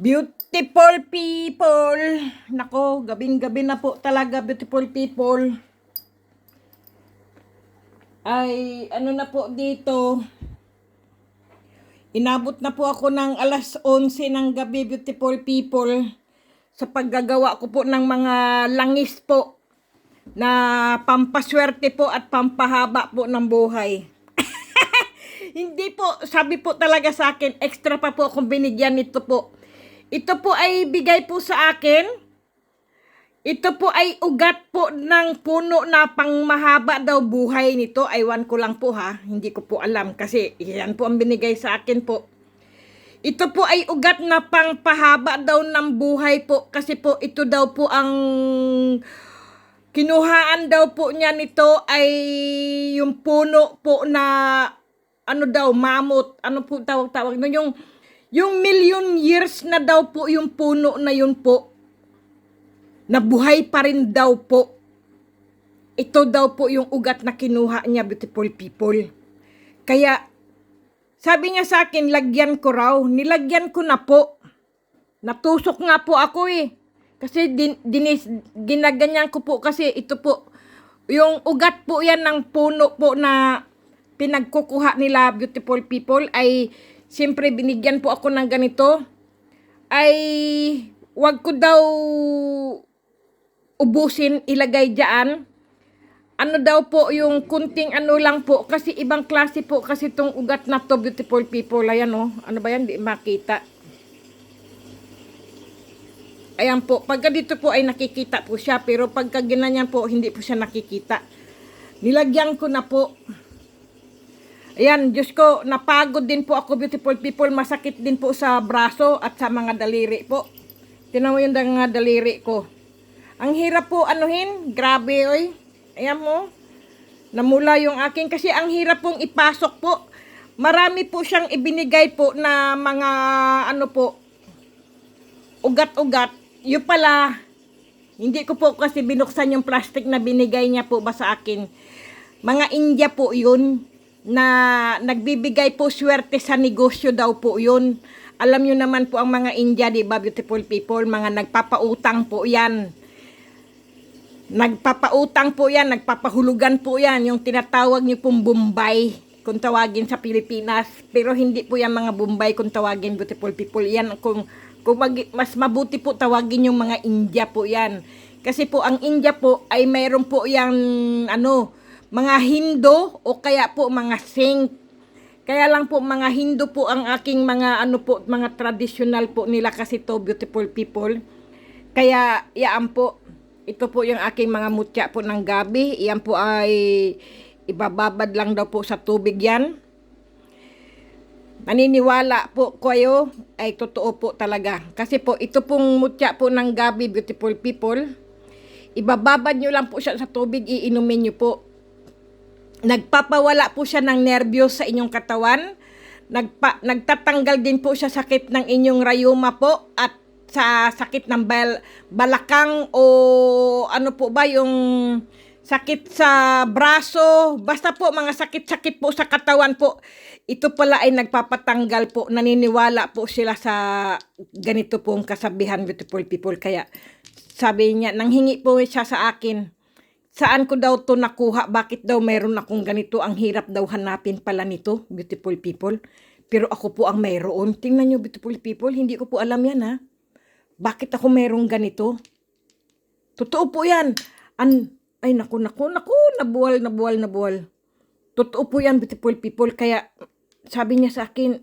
Beautiful people. Nako, gabing-gabi na po talaga, beautiful people. Ay, ano na po dito. Inabot na po ako ng alas 11 ng gabi, beautiful people. Sa paggagawa ko po ng mga langis po na pampaswerte po at pampahaba po ng buhay. Hindi po, sabi po talaga sa akin, extra pa po akong binigyan nito po. Ito po ay bigay po sa akin. Ito po ay ugat po ng puno na pangmahaba daw buhay nito. Aywan ko lang po ha, hindi ko po alam kasi yan po ang binigay sa akin po. Ito po ay ugat na pangpahaba daw ng buhay po kasi po ito daw po ang kinuhaan daw po niya nito ay yung puno po na ano daw, mamut, ano po tawag no, yung million years na daw po yung puno na yun po, nabuhay pa rin daw po. Ito daw po yung ugat na kinuha niya, beautiful people. Kaya, sabi niya sa akin, lagyan ko raw. Nilagyan ko na po. Natusok nga po ako eh. Kasi ginaganyan ko po kasi ito po, yung ugat po yan ng puno po na pinagkukuha nila, beautiful people, ay siyempre binigyan po ako ng ganito. Ay wag ko daw ubusin, ilagay dyan. Ano daw po yung kunting ano lang po, kasi ibang klase po kasi itong ugat na to, beautiful people. Ayan oh, ano ba yan, di makita. Ayan po, pagka dito po ay nakikita po siya, pero pagka ginanyan po, hindi po siya nakikita. Nilagyan ko na po. Ayan, Diyos ko, napagod din po ako, beautiful people. Masakit din po sa braso at sa mga daliri po. Tinan mo yung mga daliri ko. Ang hirap po anuhin, grabe oy. Ayan mo, namula yung aking, kasi ang hirap pong ipasok po. Marami po siyang ibinigay po na mga ano po, ugat-ugat. Yung pala, hindi ko po kasi binuksan yung plastic na binigay niya po ba sa akin. Mga India po yun, na nagbibigay po swerte sa negosyo daw po yun. Alam nyo naman po ang mga India, di ba, beautiful people, mga nagpapautang po yan. Nagpapautang po yan, nagpapahulugan po yan, yung tinatawag nyo pong Bombay, kung tawagin sa Pilipinas. Pero hindi po yan mga Bombay kung tawagin, beautiful people. Yan, kung mas mabuti po tawagin yung mga India po yan. Kasi po ang India po ay mayroon po yung ano, mga Hindu o kaya po mga Sikh. Kaya lang po mga Hindu po ang aking mga ano po, mga traditional po nila kasi to, beautiful people. Kaya yaan po, ito po yung aking mga mutya po ng gabi. Iyan po ay ibababad lang daw po sa tubig yan. Maniniwala po kayo ay totoo po talaga. Kasi po ito pong mutya po ng gabi, beautiful people. Ibababad nyo lang po siya sa tubig, iinumin nyo po. Nagpapawala po siya ng nerbiyos sa inyong katawan. Nagtatanggal din po siya sakit ng inyong rayuma po at sa sakit ng balakang o ano po ba yung sakit sa braso. Basta po mga sakit-sakit po sa katawan po. Ito pala ay nagpapatanggal po. Naniniwala po sila sa ganito pong kasabihan, beautiful people. Kaya sabi niya, nanghingi po siya sa akin. Saan ko daw to nakuha? Bakit daw meron akong ganito? Ang hirap daw hanapin pala nito, beautiful people. Pero ako po ang mayroon. Tingnan nyo, beautiful people, hindi ko po alam yan ha. Bakit ako mayroong ganito? Totoo po yan. Ay naku, nabuwal. Totoo po yan, beautiful people. Kaya sabi niya sa akin,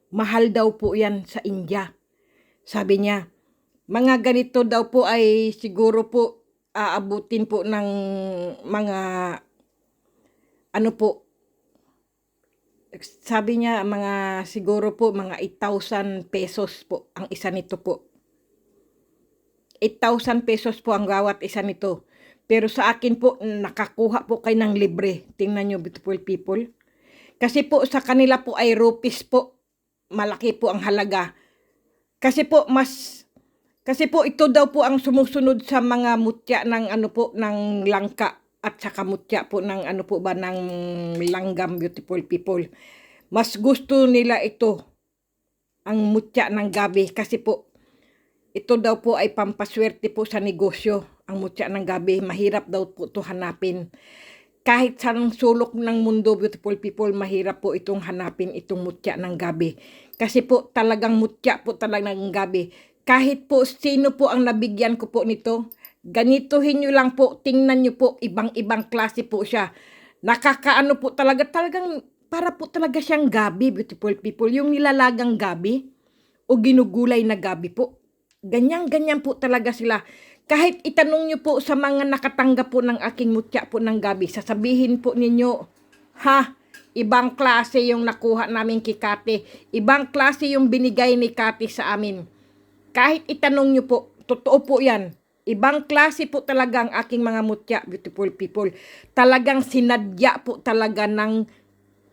mahal daw po yan sa India. Sabi niya, mga ganito daw po ay siguro po aabutin po ng mga ano po, sabi niya mga siguro po mga 8,000 pesos po ang isa nito po. 8,000 pesos po ang bawat isa nito. Pero sa akin po, nakakuha po kayo ng libre. Tingnan nyo, beautiful people. Kasi po sa kanila po ay rupees po. Malaki po ang halaga. Kasi po ito daw po ang sumusunod sa mga mutya ng ano po ng langka at saka mutya po ng ano po ba ng langgam, beautiful people. Mas gusto nila ito ang mutya ng gabi kasi po ito daw po ay pampaswerte po sa negosyo. Ang mutya ng gabi, mahirap daw po ito hanapin. Kahit sa sulok ng mundo, beautiful people, mahirap po itong hanapin, itong mutya ng gabi. Kasi po talagang mutya po talaga ng gabi. Kahit po sino po ang nabigyan ko po nito, ganituhin nyo lang po, tingnan nyo po, ibang-ibang klase po siya. Nakakaano po talaga, talagang para po talaga siyang gabi, beautiful people. Yung nilalagang gabi o ginugulay na gabi po. Ganyan-ganyan po talaga sila. Kahit itanong nyo po sa mga nakatanggap po ng aking mutya po ng gabi, sasabihin po ninyo, ha, ibang klase yung nakuha namin kay Kati. Ibang klase yung binigay ni Kati sa amin. Kahit itanong nyo po, totoo po yan. Ibang klase po talaga ang aking mga mutya, beautiful people. Talagang sinadya po talaga ng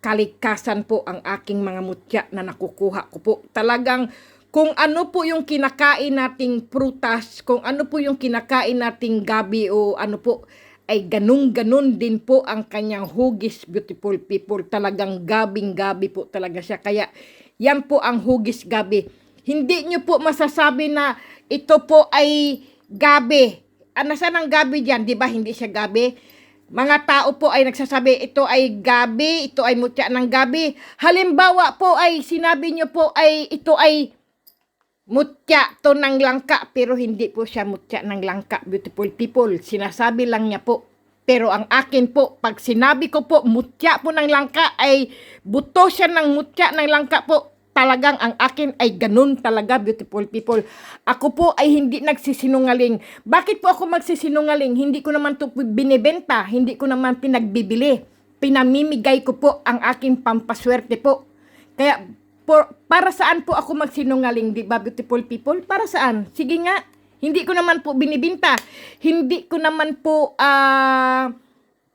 kalikasan po ang aking mga mutya na nakukuha ko po. Talagang kung ano po yung kinakain nating prutas, kung ano po yung kinakain nating gabi o ano po, ay ganun-ganun din po ang kanyang hugis, beautiful people. Talagang gabing-gabi po talaga siya. Kaya yan po ang hugis gabi. Hindi nyo po masasabi na ito po ay gabi. Ano saan ang gabi dyan? Diba hindi siya gabi? Mga tao po ay nagsasabi, ito ay gabi, ito ay mutya ng gabi. Halimbawa po ay sinabi nyo po ay ito ay mutya to ng langka, pero hindi po siya mutya ng langka, beautiful people. Sinasabi lang niya po. Pero ang akin po, pag sinabi ko po mutya po ng langka, ay buto siya ng mutya ng langka po. Talagang ang akin ay ganun talaga, beautiful people. Ako po ay hindi nagsisinungaling. Bakit po ako magsisinungaling? Hindi ko naman to binibenta, hindi ko naman pinagbibili. Pinamimigay ko po ang aking pampaswerte po. Kaya para saan po ako magsinungaling, di ba, beautiful people? Para saan? Sige nga, hindi ko naman po binibinta. Hindi ko naman po,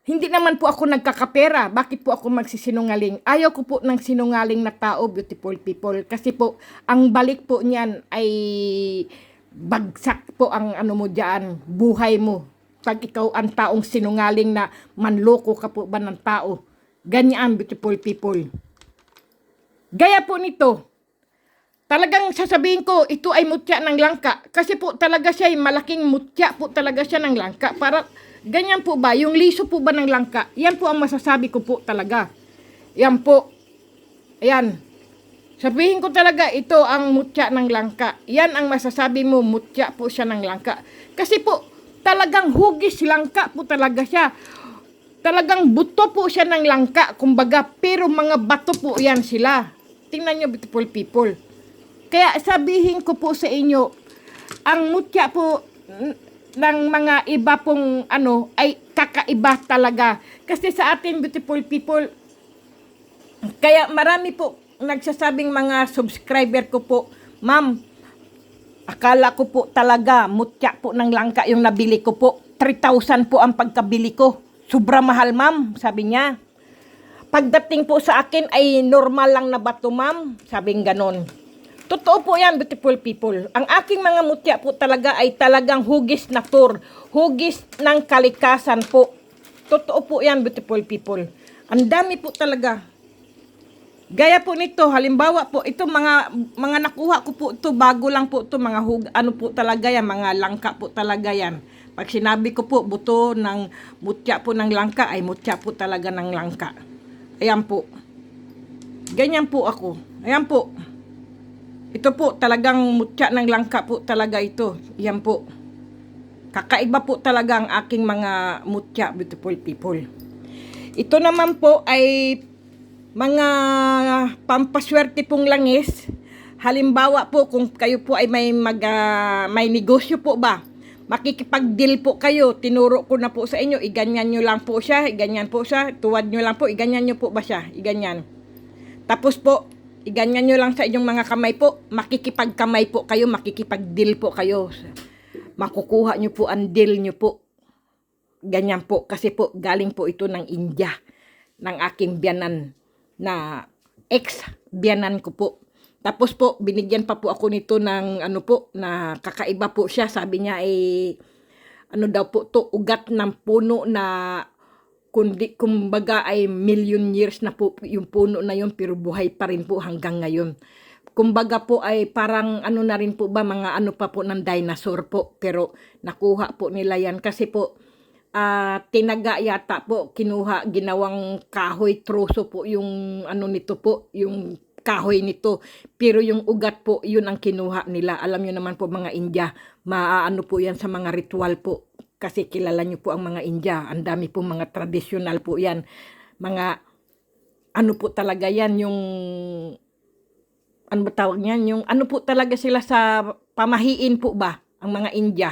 hindi naman po ako nagkakapera. Bakit po ako magsisinungaling? Ayaw ko po ng sinungaling na tao, beautiful people. Kasi po, ang balik po niyan ay bagsak po ang ano mo dyan, buhay mo. Pag ikaw ang taong sinungaling na manloko ka po ba ng tao. Ganyan, beautiful people. Gaya po nito, talagang sasabihin ko, ito ay mutya ng langka. Kasi po talaga siya, malaking mutya po talaga siya ng langka. Para, ganyan po ba, yung liso po ba ng langka, yan po ang masasabi ko po talaga. Yan po, ayan. Sabihin ko talaga, ito ang mutya ng langka. Yan ang masasabi mo, mutya po siya ng langka. Kasi po, talagang hugis langka po talaga siya. Talagang buto po siya ng langka, kumbaga, pero mga bato po yan sila. Tingnan nyo, beautiful people. Kaya sabihin ko po sa inyo, ang mutya po ng mga iba pong ano, ay kakaiba talaga. Kasi sa atin, beautiful people, kaya marami po nagsasabing mga subscriber ko po, ma'am, akala ko po talaga, mutya po ng langka yung nabili ko po. 3,000 po ang pagkabili ko. Sobra mahal, ma'am, sabi niya. Pagdating po sa akin ay normal lang na bato, ma'am. Sabing ganon. Totoo po yan, beautiful people. Ang aking mga mutya po talaga ay talagang hugis na tur. Hugis ng kalikasan po. Totoo po yan, beautiful people. Ang dami po talaga. Gaya po nito, halimbawa po, ito mga nakuha ko po ito, bago lang po ito, mga ano po talaga yan, mga langka po talaga yan. Pag sinabi ko po, buto ng mutya po ng langka, ay mutya po talaga ng langka. Ayan po. Ganyan po ako. Ayan po. Ito po, talagang mutya ng langka po talaga ito. Ayan po. Kakaiba po talaga ang aking mga mutya, beautiful people. Ito naman po ay mga pampaswerte pong langis. Halimbawa po, kung kayo po ay may negosyo po ba, makikipag-deal po kayo, tinuro ko na po sa inyo, iganyan nyo lang po siya, iganyan po siya, tuwad nyo lang po, iganyan nyo po ba siya, iganyan. Tapos po, iganyan nyo lang sa inyong mga kamay po, makikipagkamay po kayo, makikipag-deal po kayo. Makukuha nyo po ang deal nyo po. Ganyan po, kasi po, galing po ito ng India, ng aking biyanan, na ex-biyanan ko po. Tapos po, binigyan pa po ako nito ng ano po, na kakaiba po siya. Sabi niya ano daw po to, ugat ng puno na kumbaga ay million years na po yung puno na yun, pero buhay pa rin po hanggang ngayon. kumbaga po ay parang ano na rin po ba, mga ano pa po ng dinosaur po. Pero nakuha po nila yan kasi po tinaga yata po, kinuha, ginawang kahoy, troso po yung ano nito po, yung kahoy nito. Pero yung ugat po, yun ang kinuha nila. Alam nyo naman po mga India, maaano po yan sa mga ritual po. Kasi kilala nyo po ang mga India. Ang dami po mga tradisyonal po yan. Mga ano po talaga yan, yung ano ba tawag niyan? Yung ano po talaga sila sa pamahiin po ba, ang mga India.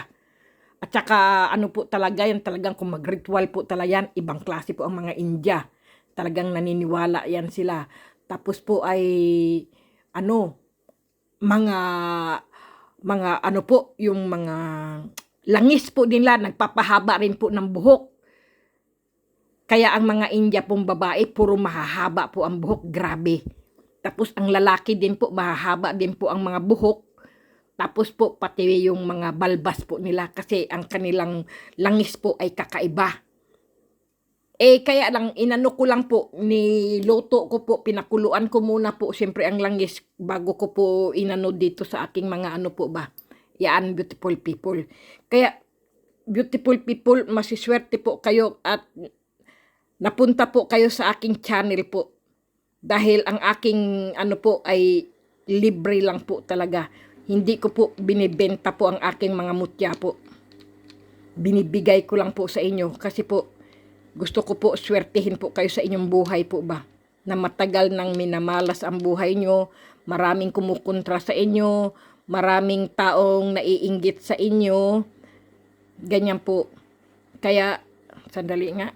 At saka ano po talaga yan, talagang kung mag-ritual po talaga yan, ibang klase po ang mga India. Talagang naniniwala yan sila. Tapos po ay ano, mga ano po, yung mga langis po nila, nagpapahaba rin po ng buhok. Kaya ang mga India pong babae, puro mahahaba po ang buhok, grabe. Tapos ang lalaki din po, mahahaba din po ang mga buhok. Tapos po pati yung mga balbas po nila kasi ang kanilang langis po ay kakaiba. Kaya lang inano ko lang po, niluto ko po, pinakuluan ko muna po siyempre ang langis bago ko po inano dito sa aking mga ano po ba. Yan, beautiful people. Kaya beautiful people, masiswerte po kayo at napunta po kayo sa aking channel po. Dahil ang aking ano po ay libre lang po talaga. Hindi ko po binibenta po ang aking mga mutya po. Binibigay ko lang po sa inyo kasi po gusto ko po swertihin po kayo sa inyong buhay po ba. Na matagal nang minamalas ang buhay nyo, maraming kumukontra sa inyo, maraming taong naiinggit sa inyo. Ganyan po. Kaya, sandali nga,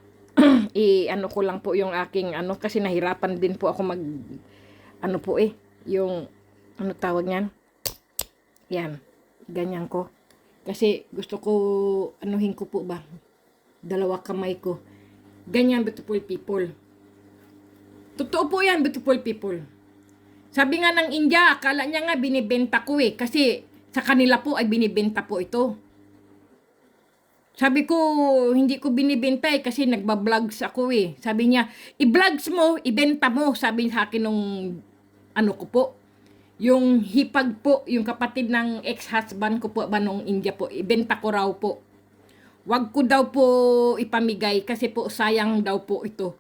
ano ko lang po yung aking ano kasi nahirapan din po ako mag ano po yung ano tawag niyan. Yan, ganyan ko. Kasi gusto ko, anuhin ko po ba, dalawa kamay ko. Ganyan, beautiful people. Totoo po yan, beautiful people. Sabi nga ng India, akala niya nga binibenta ko kasi sa kanila po ay binibenta po ito. Sabi ko, hindi ko binibenta kasi nagba-vlogs ako Sabi niya, i-vlogs mo, ibenta mo. Sabi sa akin nung ano ko po. Yung hipag po, yung kapatid ng ex-husband ko po ba nung India po, ibenta ko raw po. Wag ko daw po ipamigay kasi po sayang daw po ito.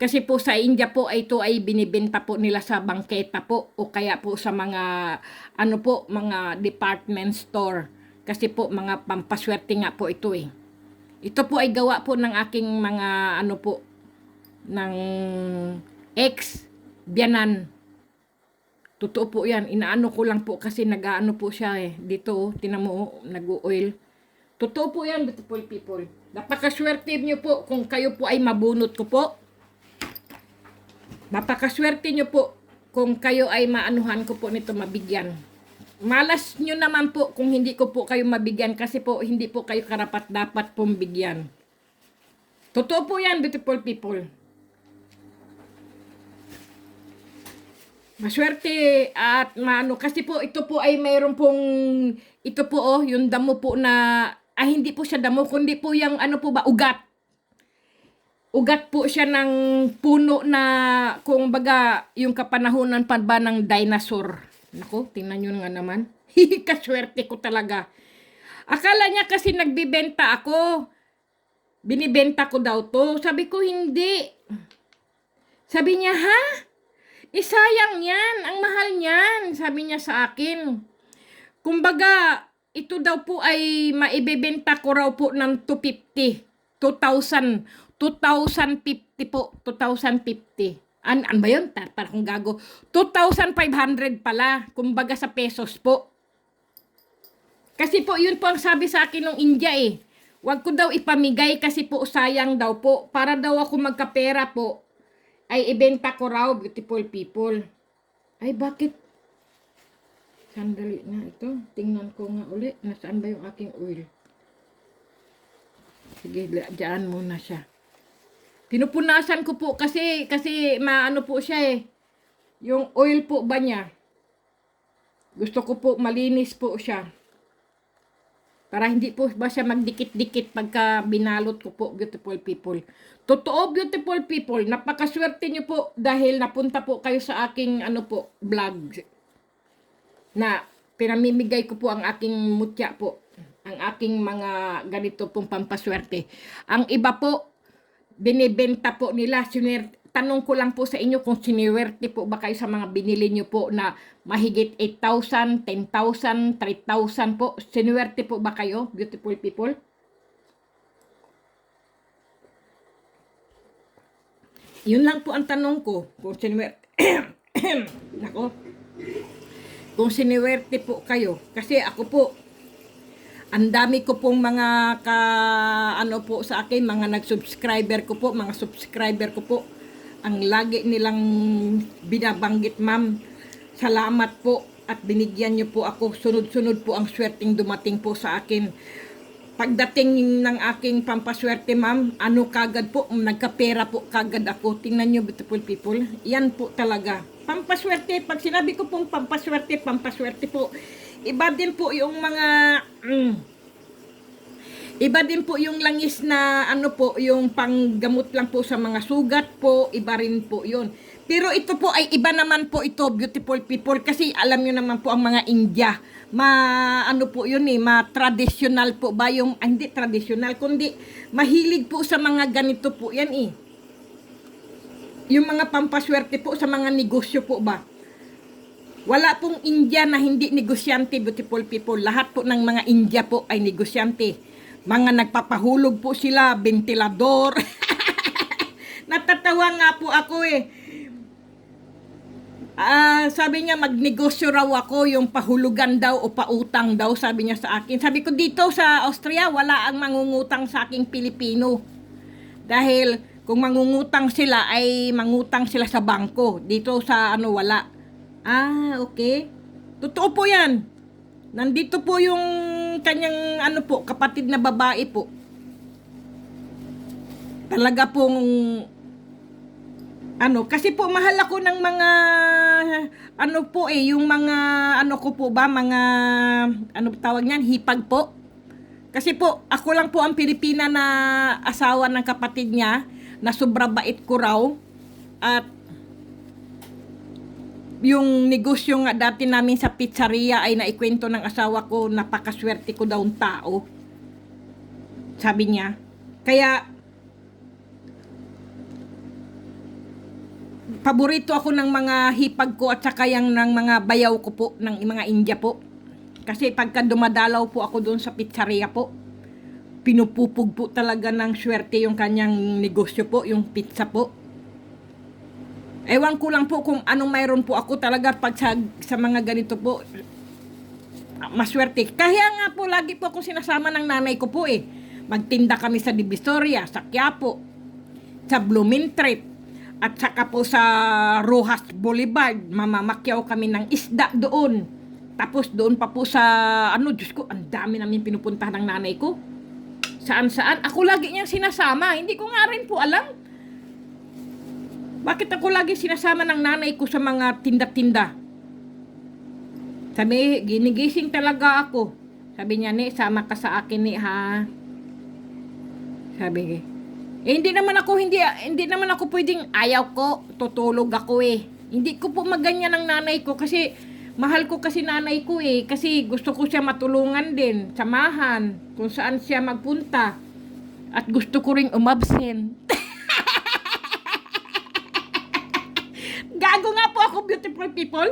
Kasi po sa India po ito ay binibenta po nila sa bangketa po o kaya po sa mga ano po, mga department store. Kasi po mga pampaswerte nga po ito Ito po ay gawa po ng aking mga ano po ng ex-biyanan. Totoo po yan. Inaano ko lang po kasi nag-ano po siya Dito, tinan mo, nag-oil. Totoo po yan, beautiful people. Napakaswerte niyo po kung kayo po ay mabunot ko po. Napakaswerte niyo po kung kayo ay maanuhan ko po nito mabigyan. Malas nyo naman po kung hindi ko po kayo mabigyan kasi po hindi po kayo karapat dapat pong bigyan. Totoo po yan, beautiful people. Maswerte at maano kasi po ito po ay mayroon pong ito po yung damo po na hindi po siya damo kundi po yung ano po ba ugat. Ugat po siya ng puno na kung baga yung kapanahunan pa ba ng dinosaur. Nako, tingnan nyo nga naman. Kaswerte ko talaga. Akala niya kasi nagbibenta ako. Binibenta ko daw to. Sabi ko hindi. Sabi niya ha? Sayang yan, ang mahal niyan, sabi niya sa akin. Kumbaga, ito daw po ay maibebenta ko raw po ng 250, 2,000, 2,050 po, 2,050. Ano ba yun? Parang gago. 2,500 pala, kumbaga sa pesos po. Kasi po, yun po ang sabi sa akin ng India Huwag ko daw ipamigay kasi po sayang daw po. Para daw ako magkapera po. Ay ibenta ko raw, beautiful people. Ay bakit? Sandali na ito. Tingnan ko nga ulit. Nasaan ba yung aking oil? Sige, dyan muna siya. Pinupunasan ko po kasi maano po siya Yung oil po ba niya? Gusto ko po malinis po siya. Para hindi po ba siya magdikit-dikit pagka binalot ko po, beautiful people. Totoo, beautiful people, napakaswerte nyo po dahil napunta po kayo sa aking vlog. na pinamimigay ko po ang aking mutya po, ang aking mga ganito pong pampaswerte. Ang iba po, binibenta po nila. Tanong ko lang po sa inyo kung siniwerte po ba kayo sa mga binili nyo po na mahigit 8,000, 10,000, 3,000 po. Siniwerte po ba kayo, beautiful people? Yun lang po ang tanong ko, kung siniwerte. Nako. Kung siniwerte po kayo. Kasi ako po, ang dami ko pong mga ano po sa akin, mga nag-subscriber ko po, mga subscriber ko po. Ang lagi nilang binabanggit, ma'am. Salamat po at binigyan niyo po ako. Sunod-sunod po ang swerteng dumating po sa akin. Pagdating ng aking pampaswerte, ma'am, ano kagad po, nagkapera po kagad ako. Tingnan niyo, beautiful people. Yan po talaga. Pampaswerte, pag sinabi ko pong pampaswerte, pampaswerte po. Iba din po yung mga iba din po yung langis na ano po, yung panggamot lang po sa mga sugat po, iba rin po yun. Pero ito po ay iba naman po ito, beautiful people, kasi alam nyo naman po ang mga India, ano po yun ma-traditional po ba yung, hindi traditional, kundi mahilig po sa mga ganito po yan yung mga pampaswerte po sa mga negosyo po ba. Wala pong India na hindi negosyante, beautiful people. Lahat po ng mga India po ay negosyante. Mga nagpapahulog po sila, ventilador. Natatawa nga po ako sabi niya magnegosyo raw ako, yung pahulugan daw o pautang daw, sabi niya sa akin. Sabi ko dito sa Austria, wala ang mangungutang sa aking Pilipino. Dahil kung mangungutang sila ay mangutang sila sa bangko. Dito sa wala. Okay. Totoo po yan. Nandito po yung kanyang kapatid na babae po. Talaga pong kasi po mahal ako ng mga yung mga ko po ba, mga tawag niyan, hipag po. Kasi po ako lang po ang Pilipina na asawa ng kapatid niya na sobra bait ko raw. At yung negosyo nga dati namin sa pizzeria ay naikwento ng asawa ko, napakaswerte ko daw ang tao. Sabi niya. Kaya paborito ako ng mga hipag ko at saka yung ng mga bayaw ko po, ng mga India po. Kasi pagka dumadalaw po ako doon sa pizzeria po, pinupupug po talaga ng swerte yung kanyang negosyo po, yung pizza po. Ewan ko lang po kung anong mayroon po ako talaga pag sa mga ganito po, maswerte. Kaya nga po, lagi po ako sinasama ng nanay ko po Magtinda kami sa Divisoria, sa Quiapo, sa Blumentritt, at saka po sa Rojas Boulevard, mamamakyaw kami ng isda doon. Tapos doon pa po sa, Diyos ko, ang dami namin pinupuntahan ng nanay ko. Saan-saan. Ako lagi niyang sinasama. Hindi ko nga rin po alam. Bakit ako lagi sinasama ng nanay ko sa mga tinda-tinda? Sabi, ginigising talaga ako. Sabi niya, sama ka sa akin ha. Sabi, hindi naman ako pwedeng ayaw ko, tutulog ako Hindi ko po maganyan ng nanay ko kasi mahal ko kasi nanay ko kasi gusto ko siya matulungan din, samahan kung saan siya magpunta. At gusto ko ring umabsent. Gago nga po ako, beautiful people.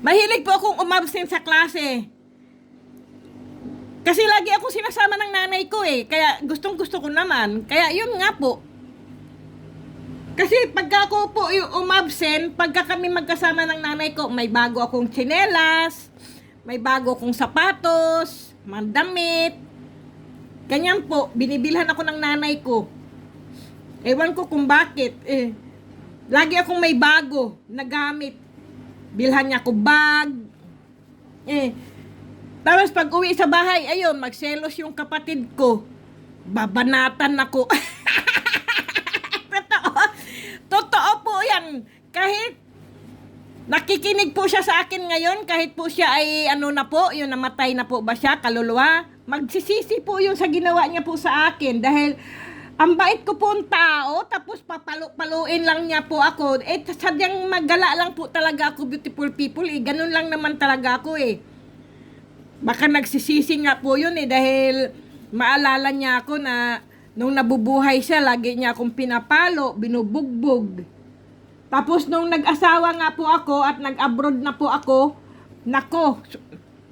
Mahilig po akong umabsent sa klase. Kasi lagi ako sinasama ng nanay ko Kaya gustong gusto ko naman. Kaya yun nga po. Kasi pagka ako po yung umabsent, pagka kami magkasama ng nanay ko, may bago akong tsinelas, may bago akong sapatos, mandamit. Ganyan po, binibilhan ako ng nanay ko. Ewan ko kung bakit. Lagi akong may bago na gamit. Bilhan niya ako bag. Tapos pag uwi sa bahay, ayun, magselos yung kapatid ko. Babanatan ako. Totoo po yan. Kahit nakikinig po siya sa akin ngayon, kahit po siya ay yung namatay na po ba siya, kaluluwa, magsisisi po yun sa ginawa niya po sa akin. Dahil Ang bait ko po ang tao, tapos papalo-paluin lang niya po ako. Eh, sadyang magala lang po talaga ako, beautiful people. Eh, ganun lang naman talaga ako eh. Baka nagsisisi nga po yun eh, dahil maalala niya ako na nung nabubuhay siya, lagi niya akong pinapalo, binubugbog. Tapos nung nag-asawa nga po ako at nag-abroad na po ako, nako,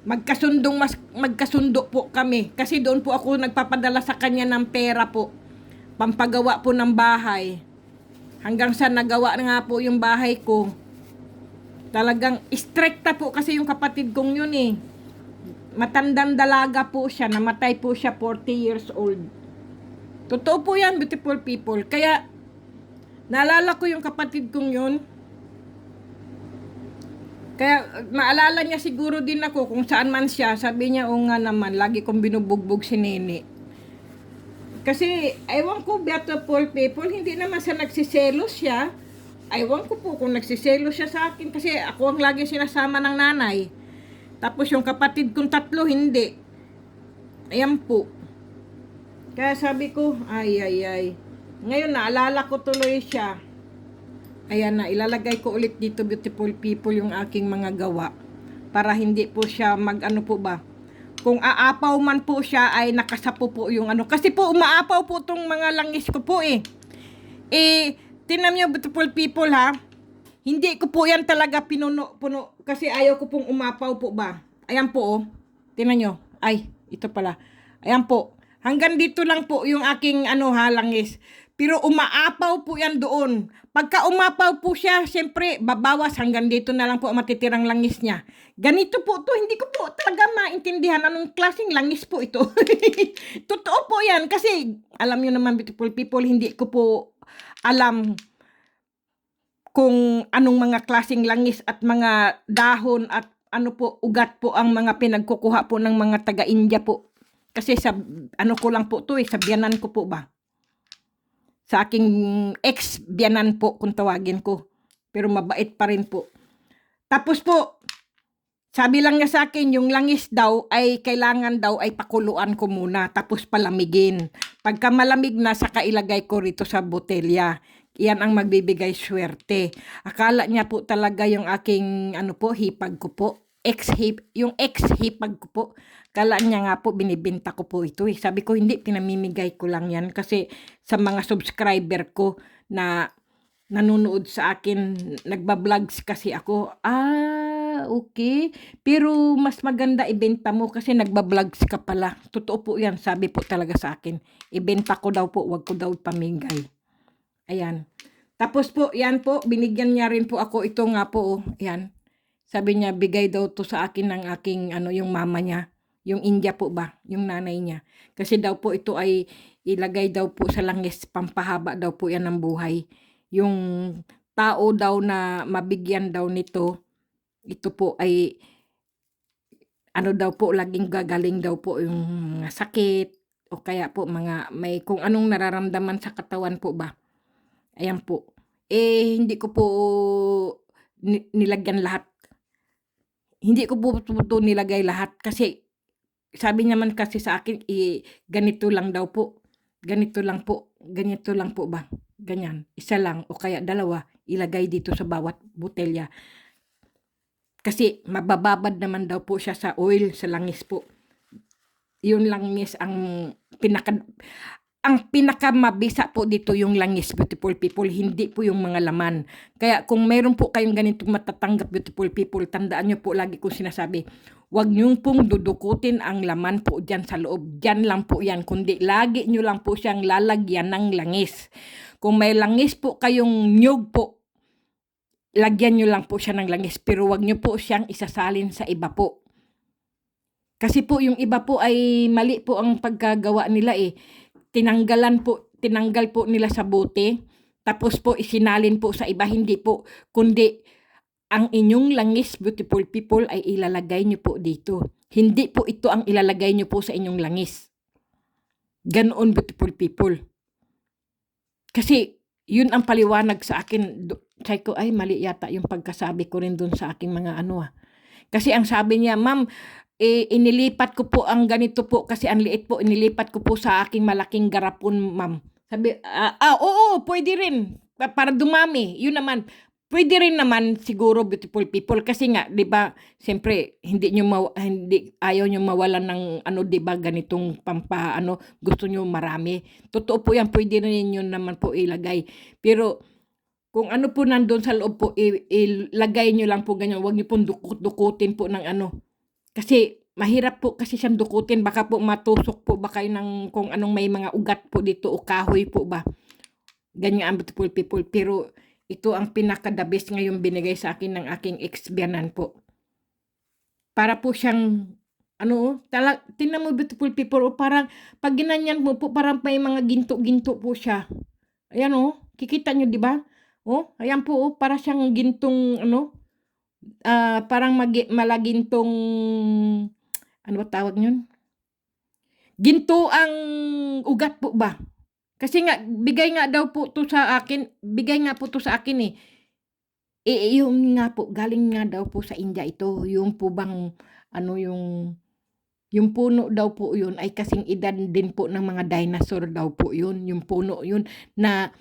magkasundo po kami. Kasi doon po ako nagpapadala sa kanya ng pera po. Pampagawa po ng bahay. Hanggang sa nagawa na nga po yung bahay ko. Talagang strikta po kasi yung kapatid kong yun eh. Matandang dalaga po siya. Namatay po siya 40 years old. Totoo po yan, beautiful people. Kaya, naalala ko yung kapatid kong yun. Kaya, maalala niya siguro din ako kung saan man siya. Sabi niya, o nga naman, lagi kong binubugbog si Nene. Kasi, ewan ko, beautiful people, hindi naman sa nagsiselos siya. Ewan ko po kung nagsiselos siya sa akin. Kasi ako ang lagi sinasama ng nanay. Tapos yung kapatid kong tatlo, hindi. Ayan po. Kaya sabi ko, ay. Ngayon, naalala ko tuloy siya. Ayan na, ilalagay ko ulit dito, beautiful people, yung aking mga gawa. Para hindi po siya mag-ano po ba. Kung aapaw man po siya, ay nakasapo po yung ano. Kasi po, umaapaw po tong mga langis ko po eh. Tinan niyo, beautiful people ha. Hindi ko po yan talaga puno. Kasi ayaw ko pong umapaw po ba. Ayan po oh. Tinan nyo. Ay, ito pala. Ayan po. Hanggang dito lang po yung aking langis. Pero umaapaw po yan doon. Pagka umapaw po siya, siyempre, babawas hanggang dito na lang po ang matitirang langis niya. Ganito po to, hindi ko po talaga maintindihan anong klaseng langis po ito. Totoo po yan kasi, alam nyo naman, beautiful people, hindi ko po alam kung anong mga klaseng langis at mga dahon at ano po, ugat po ang mga pinagkukuha po ng mga taga-India po. Kasi sa, ko lang po to sa biyanan ko po ba. Sa aking ex-biyanan po kung tawagin ko. Pero mabait pa rin po. Tapos po, sabi lang niya sa akin, yung langis daw ay kailangan daw ay pakuluan ko muna. Tapos palamigin. Pagka malamig na, saka ilagay ko rito sa botelya. Yan ang magbibigay swerte. Akala niya po talaga yung aking hipag ko po. Yung ex-hipag ko po. Kala niya nga po, binibenta ko po ito eh. Sabi ko, hindi, pinamimigay ko lang yan. Kasi sa mga subscriber ko na nanonood sa akin, nagba-vlogs kasi ako. Okay. Pero mas maganda ibenta mo kasi nagba-vlogs ka pala. Totoo po yan, sabi po talaga sa akin. Ibenta ko daw po, wag ko daw pamigay. Ayan. Tapos po, yan po, binigyan niya rin po ako ito nga po. Ayan. Sabi niya, bigay daw to sa akin ng aking, yung mama niya. Yung India po ba? Yung nanay niya. Kasi daw po ito ay ilagay daw po sa langis, pampahaba daw po yan ng buhay. Yung tao daw na mabigyan daw nito, ito po ay, daw po, laging gagaling daw po yung sakit, o kaya po may kung anong nararamdaman sa katawan po ba. Ayan po. Hindi ko po nilagyan lahat. Hindi ko po ito nilagay lahat kasi sabi naman kasi sa akin, ganito lang daw po. Ganito lang po ba? Ganyan. Isa lang o kaya dalawa ilagay dito sa bawat botelya. Kasi mabababad naman daw po siya sa oil, sa langis po. Yun langis ang pinakamabisa po dito yung langis, beautiful people, hindi po yung mga laman. Kaya kung mayroon po kayong ganitong matatanggap, beautiful people, tandaan nyo po lagi kong sinasabi, huwag nyo pong dudukutin ang laman po dyan sa loob. Dyan lang po yan, kundi lagi nyo lang po siyang lalagyan ng langis. Kung may langis po kayong nyug po, lagyan nyo lang po siya ng langis, pero huwag nyo po siyang isasalin sa iba po. Kasi po yung iba po ay mali po ang pagkagawa nila eh. Tinanggal po nila sa bote, tapos po isinalin po sa iba, hindi po, kundi ang inyong langis, beautiful people, ay ilalagay nyo po dito. Hindi po ito ang ilalagay nyo po sa inyong langis. Ganoon, beautiful people. Kasi yun ang paliwanag sa akin. Say ko, ay mali yata yung pagkasabi ko rin dun sa aking mga Kasi ang sabi niya, ma'am, inilipat ko po ang ganito po kasi ang liit po, inilipat ko po sa aking malaking garapon, ma'am. Sabi, oo, pwede rin. Para dumami. Yun naman. Pwede rin naman siguro, beautiful people, kasi nga 'di ba, siyempre hindi ayaw niyo mawalan ng ano 'di ba, ganitong ano, gusto niyo marami. Totoo po 'yan, pwede rin yun naman po ilagay. Pero kung ano po nandun sa loob po, ilagay niyo lang po ganyan, huwag niyo pong dukot-dukutin po ng ano. Kasi mahirap po kasi siyang dukutin, baka po matusok po ba kayo ng kung anong may mga ugat po dito o kahoy po ba. Ganyan ang beautiful people. Pero ito ang pinaka-the best ngayon binigay sa akin ng aking ex-biyanan po. Para po siyang ano, tingnan mo beautiful people, parang pag ginanyan mo po, parang may mga ginto-ginto po siya. Ayan kikita nyo, di ba? Ayan po, para siyang gintong ano, parang malagintong, ano ba tawag yun? Ginto ang ugat po ba? Kasi nga, bigay nga po to sa akin eh. Yun nga po, galing nga daw po sa India ito. Yung po bang, ano yung puno daw po yun ay kasing edad din po ng mga dinosaur daw po yun. Yung puno yun na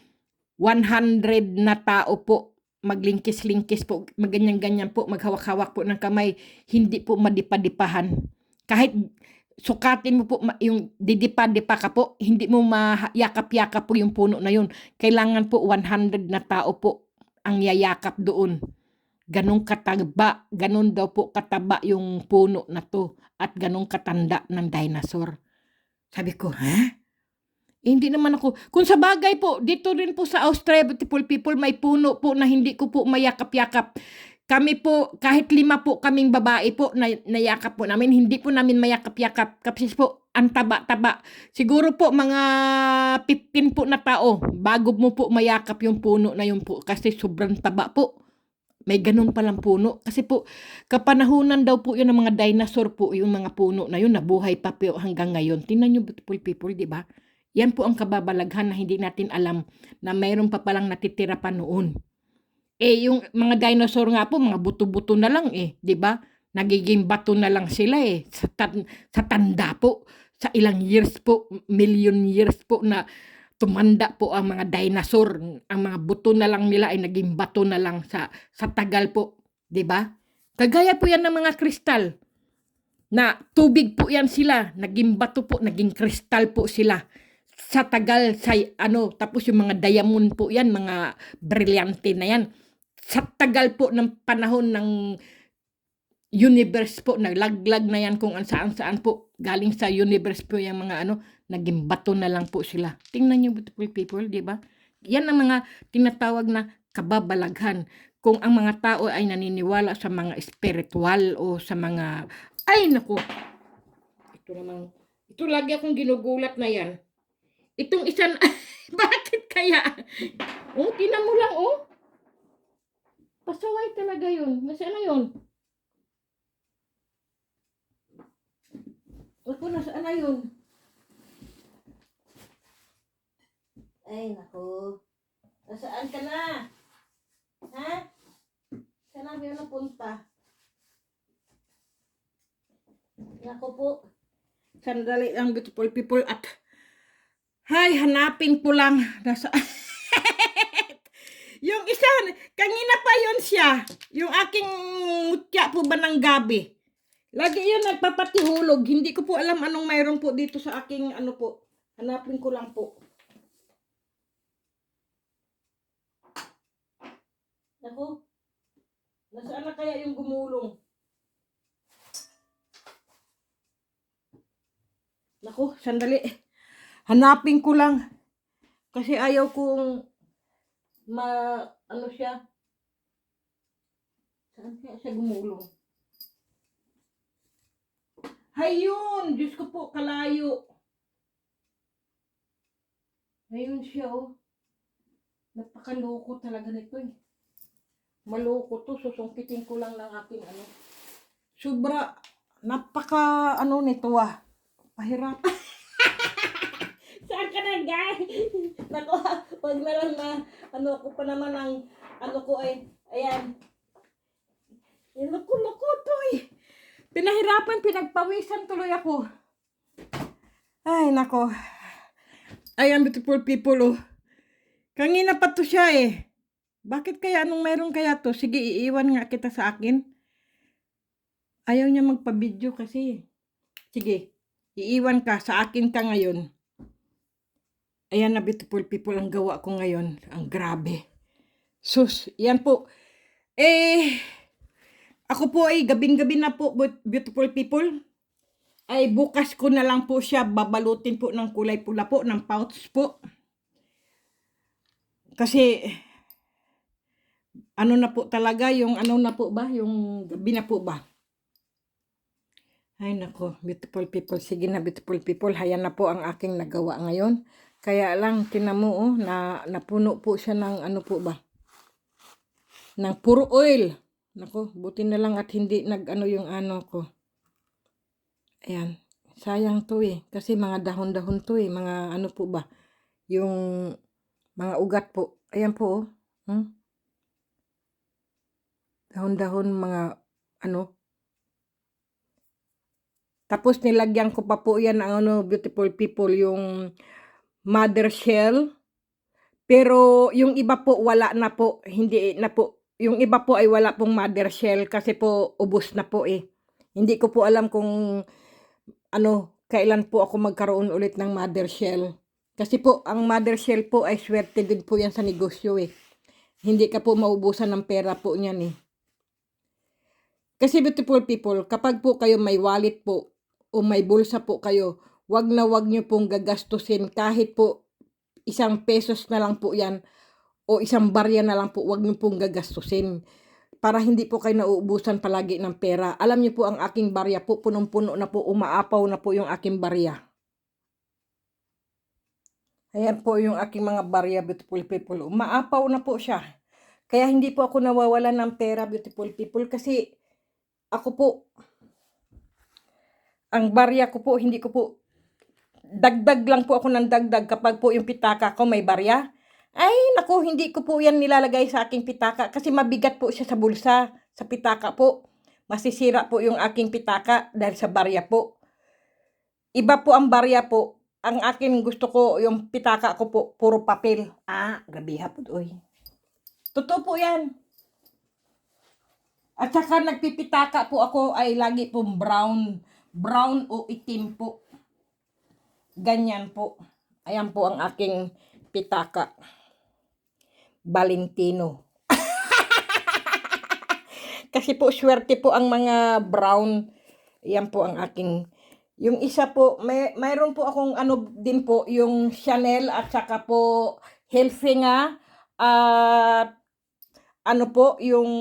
100 na tao po, maglingkis-lingkis po, maganyan-ganyan po, maghawak-hawak po ng kamay, hindi po madipa-dipahan. Kahit sukatin mo po, yung didipa-dipa ka po, hindi mo mayakap-yakap po yung puno na yun. Kailangan po 100 na tao po ang yayakap doon. Ganong kataba, ganon daw po kataba yung puno na to at ganong katanda ng dinosaur. Sabi ko, hindi naman ako. Kung sa bagay po, dito rin po sa Australia, beautiful people, may puno po na hindi ko po mayakap-yakap. Kami po, kahit 5 po kaming babae po, nayakap po namin, hindi po namin mayakap-yakap. Kasi po, ang taba-taba. Siguro po, mga 15 po na tao, bago mo po mayakap yung puno na yun po, kasi sobrang taba po. May ganun palang puno. Kasi po, kapanahunan daw po yun ng mga dinosaur po, yung mga puno na yun, nabuhay pa po hanggang ngayon. Tingnan nyo, beautiful people, di ba? Yan po ang kababalaghan na hindi natin alam na mayroon pa palang natitira pa noon. Yung mga dinosaur nga po, mga buto-buto na lang 'di ba? Nagiging bato na lang sila sa tanda po, sa ilang years po, million years po na tumanda po ang mga dinosaur. Ang mga buto na lang nila ay naging bato na lang sa tagal po, 'di ba? Kagaya po yan ng mga kristal na tubig po yan sila, naging bato po, naging kristal po sila sa tagal, tapos yung mga diamond po yan, mga brilyante na yan, sa tagal po ng panahon ng universe po, naglaglag na yan kung saan po, galing sa universe po yung mga naging bato na lang po sila. Tingnan nyo, beautiful people, di ba? Yan ang mga tinatawag na kababalaghan. Kung ang mga tao ay naniniwala sa mga spiritual o sa mga, ay naku, ito lagi akong ginugulat na yan. Itong isa, bakit kaya? Tinan mo lang, pasaway talaga yun. Nasaan na yun? Nasaan na yun? Ay, naku. Nasaan ka na? Ha? Saan na yun napunta? Naku po. Sandali lang, beautiful people, at hanapin ko lang. Yung isa, kanina pa yun siya. Yung aking mutya po ba ng gabi. Lagi yun nagpapatihulog. Hindi ko po alam anong mayroon po dito sa aking po. Hanapin ko lang po. Naku. Nasaan na kaya yung gumulong? Naku, sandali. Hanapin ko lang. Kasi ayaw kong siya. Saan kaya siya gumulong? Hayun! Diyos ko po, kalayo. Hayun siya, Napakaloko talaga nito, Maloko to. Susungkitin ko lang ng aking Sobra, napaka nito, Pahirap. Saan ka na, guys? Naku, wag na lang na, ko pa naman ang, ko ay, ayan. Naku, to, Pinahirapan, pinagpawisan tuloy ako. Ay, nako. Ayan, beautiful people, oh. Kanina pa to siya eh. Bakit kaya? Anong meron kaya to? Sige, iiwan nga kita sa akin. Ayaw niya magpa-video kasi. Sige, iiwan ka. Sa akin ka ngayon. Ayan na, beautiful people, ang gawa ko ngayon. Ang grabe. Sus, yan po. Ako po ay gabing-gabi na po, beautiful people. Ay bukas ko na lang po siya babalutin po ng kulay pula po, ng pouch po. Kasi ano na po talaga, yung ano na po ba, yung gabi na po ba. Ay nako, beautiful people, sige na beautiful people, hayan na po ang aking nagawa ngayon. Kaya lang, tinamo na napuno po siya ng ano po ba, ng puro oil. Nako, buti na lang at hindi nag-ano yung ano ko. Ayan, sayang to eh, kasi mga dahon-dahon to eh, mga ano po ba, yung mga ugat po. Ayan po oh. Dahon-dahon mga ano. Tapos nilagyan ko pa po yan ang ano, beautiful people, yung mother shell. Pero yung iba po wala na po, hindi na po. Yung iba po ay wala pong mother shell kasi po ubos na po eh. Hindi ko po alam kung ano, kailan po ako magkaroon ulit ng mother shell. Kasi po ang mother shell po ay swerte din po yan sa negosyo eh. Hindi ka po maubusan ng pera po niyan eh. Kasi beautiful people, kapag po kayo may wallet po o may bulsa po kayo, wag na wag nyo pong gagastusin kahit po 1 pesos na lang po yan o 1 barya na lang po, wag nyo pong gagastusin para hindi po kayo nauubusan palagi ng pera. Alam nyo po ang aking barya po, punong-puno na po, umaapaw na po yung aking barya. Ayan po yung aking mga barya, beautiful people. Umaapaw na po siya. Kaya hindi po ako nawawalan ng pera, beautiful people, kasi ako po, ang barya ko po, hindi ko po, dagdag lang po ako ng dagdag kapag po yung pitaka ko may barya. Ay, naku, hindi ko po yan nilalagay sa aking pitaka kasi mabigat po siya sa bulsa, sa pitaka po. Masisira po yung aking pitaka dahil sa barya po. Iba po ang barya po. Ang akin gusto ko, yung pitaka ko po, puro papel. Gabi hapon, oy. Totoo po yan. At saka nagpipitaka po ako ay lagi pong brown o itim po. Ganyan po. Ayan po ang aking pitaka. Valentino. Kasi po swerte po ang mga brown. Ayan po ang aking. Yung isa po, mayroon po akong ano din po, yung Chanel at saka po Helfinga at ano po, yung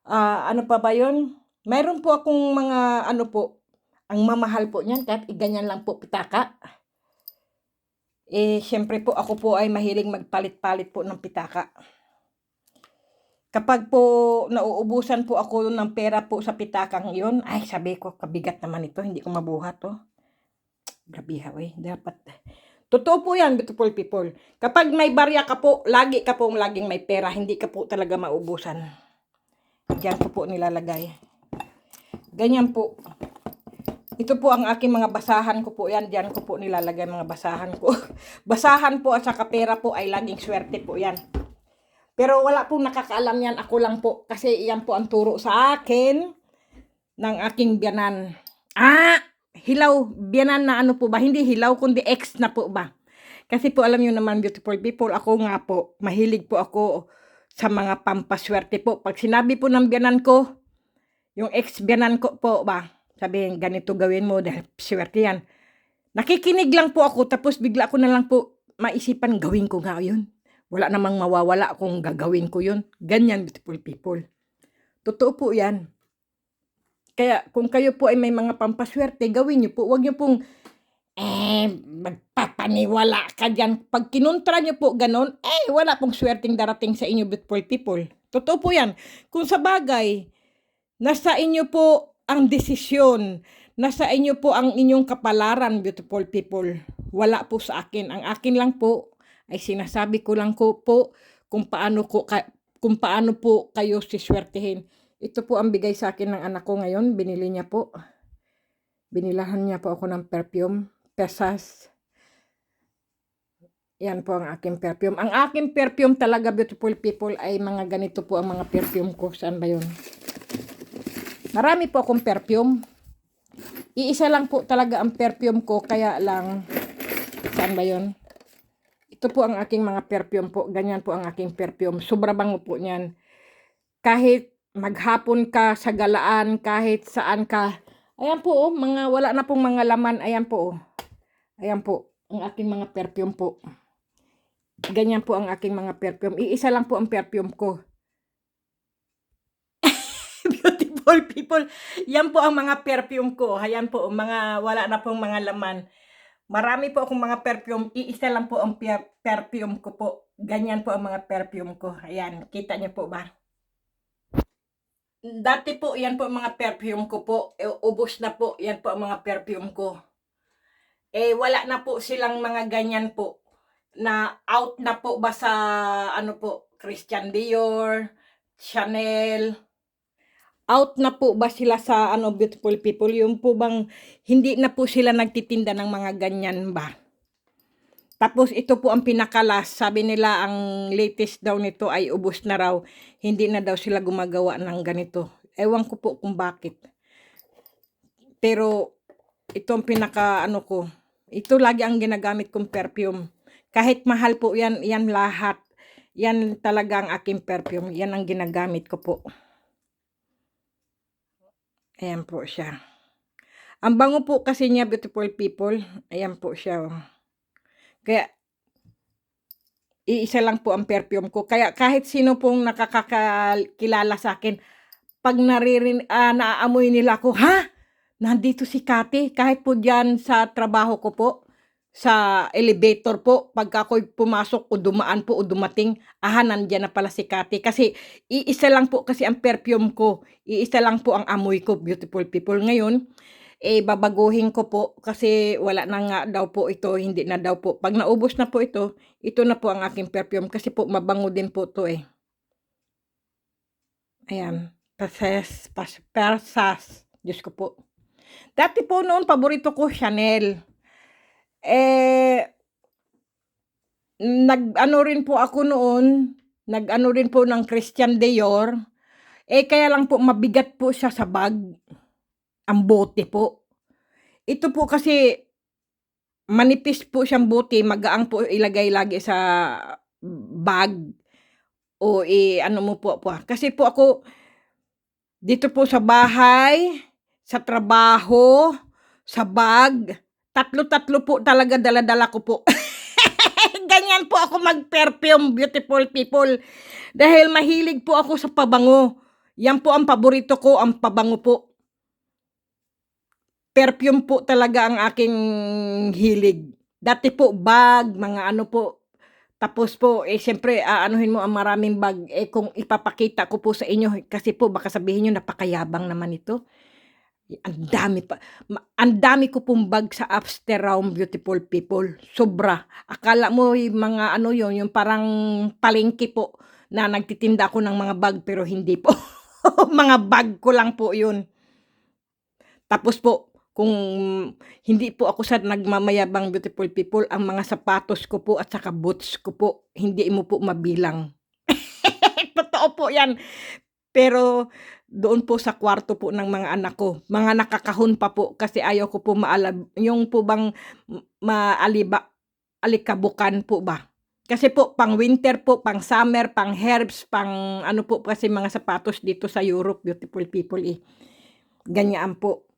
ano pa ba yun? Mayroon po akong mga ano po, ang mamahal po niyan, kahit ganyan lang po pitaka. Siyempre po ako po ay mahiling magpalit-palit po ng pitaka. Kapag po nauubusan po ako ng pera po sa pitakang yun, ay sabi ko, kabigat naman ito, hindi ko mabuhat to. Grabe ha, dapat. Totoo po yan, beautiful people. Kapag may barya ka po, lagi ka pong laging may pera, hindi ka po talaga maubusan. Diyan ko po nilalagay. Ganyan po. Ito po ang aking mga basahan ko po yan. Diyan ko po nilalagay mga basahan ko. Basahan po at saka pera po ay laging swerte po yan. Pero wala pong nakakaalam yan. Ako lang po. Kasi iyan po ang turo sa akin ng aking biyanan. Hilaw. Biyanan na ano po ba? Hindi hilaw kundi ex na po ba? Kasi po alam nyo naman, beautiful people, ako nga po, mahilig po ako sa mga pampaswerte po. Pag sinabi po ng biyanan ko, yung ex-biyanan ko po ba, sabihin, ganito gawin mo dahil swerte yan. Nakikinig lang po ako, tapos bigla ko na lang po maisipan, gawin ko nga yun. Wala namang mawawala kung gagawin ko yun. Ganyan, beautiful people. Totoo po yan. Kaya kung kayo po ay may mga pampaswerte, gawin nyo po. Huwag nyo pong magpapaniwala ka dyan. Pag kinontra nyo po ganon, wala pong swerteng darating sa inyo, beautiful people. Totoo po yan. Kung sa bagay, nasa inyo po ang desisyon. Nasa inyo po ang inyong kapalaran, beautiful people. Wala po sa akin. Ang akin lang po ay sinasabi ko lang po kung paano po kayo siswertehin. Ito po ang bigay sa akin ng anak ko ngayon. Binilahan niya po ako ng perfume. Pesas. Yan po ang aking perfume. Ang aking perfume talaga, beautiful people, ay mga ganito po ang mga perfume ko. Saan ba yun? Marami po akong perfume. Iisa lang po talaga ang perfume ko, kaya lang, saan ba yun? Ito po ang aking mga perfume po. Ganyan po ang aking perfume. Sobra bango po niyan. Kahit maghapon ka sa galaan, kahit saan ka. Ayan po, oh, mga wala na pong mga laman. Ayan po, oh. Ayan po, ang aking mga perfume po. Ganyan po ang aking mga perfume. Iisa lang po ang perfume ko. Beautiful people. Yan po ang mga perfume ko. Ayan po, mga wala na pong mga laman. Marami po akong mga perfume. Iisa lang po ang perfume ko po. Ganyan po ang mga perfume ko. Ayan, kita niyo po ba? Dati po, yan po ang mga perfume ko po. Ubos na po, yan po ang mga perfume ko. Wala na po silang mga ganyan po. Na out na po ba sa, ano po, Christian Dior, Chanel. Out na po ba sila sa, ano, beautiful people? Yung po bang, hindi na po sila nagtitinda ng mga ganyan ba? Tapos ito po ang pinakalas, sabi nila ang latest daw nito ay ubos na raw. Hindi na daw sila gumagawa ng ganito. Ewan ko po kung bakit. Pero ito ang pinaka ano ko. Ito lagi ang ginagamit kong perfume. Kahit mahal po yan, yan lahat. Yan talaga ang aking perfume. Yan ang ginagamit ko po. Ayan po siya. Ang bango po kasi niya, beautiful people. Ayan po siya. Kaya iisa lang po ang perfume ko. Kaya kahit sino pong nakakakilala sa akin, pag naaamoy nila ako, ha? Nandito si Kati. Kahit po dyan sa trabaho ko po, sa elevator po, pagka ako'y pumasok o dumaan po o dumating, nandyan na pala si Kati. Kasi iisa lang po kasi ang perfume ko. Iisa lang po ang amoy ko, beautiful people. Ngayon, babaguhin ko po kasi wala na nga daw po ito, hindi na daw po. Pag naubos na po ito na po ang aking perfume kasi po mabango din po to eh. Ayan, persas, Diyos ko po. Dati po noon, paborito ko Chanel. Nag-ano rin po ako noon, nag-ano rin po ng Christian Dior. Kaya lang po mabigat po siya sa bag, ang bote po. Ito po kasi manipis po siyang bote, magaang po ilagay lagi sa bag o ano mo po. Kasi po ako dito po sa bahay, sa trabaho, sa bag, tatlo-tatlo po talaga dala-dala ko po. Ganyan po ako mag-perfume, beautiful people. Dahil mahilig po ako sa pabango. Yan po ang paborito ko, ang pabango po. Perfume po talaga ang aking hilig. Dati po bag, mga ano po. Tapos po, siyempre, aanuhin mo ang maraming bag. Kung ipapakita ko po sa inyo, kasi po baka sabihin nyo, napakayabang naman ito. Ang dami pa. Ang dami ko pong bag sa upstairs realm, beautiful people. Sobra. Akala mo mga ano yon, yung parang palengke po na nagtitinda ako ng mga bag pero hindi po. Mga bag ko lang po yun. Tapos po, kung hindi po ako sa nagmamayabang, beautiful people, ang mga sapatos ko po at saka boots ko po, hindi mo po mabilang. Totoo po yan. Pero doon po sa kwarto po ng mga anak ko, mga nakakahon pa po kasi ayaw ko po yung po bang alikabukan po ba. Kasi po pang winter po, pang summer, pang herbs, pang ano po kasi mga sapatos dito sa Europe, beautiful people Ganyan po.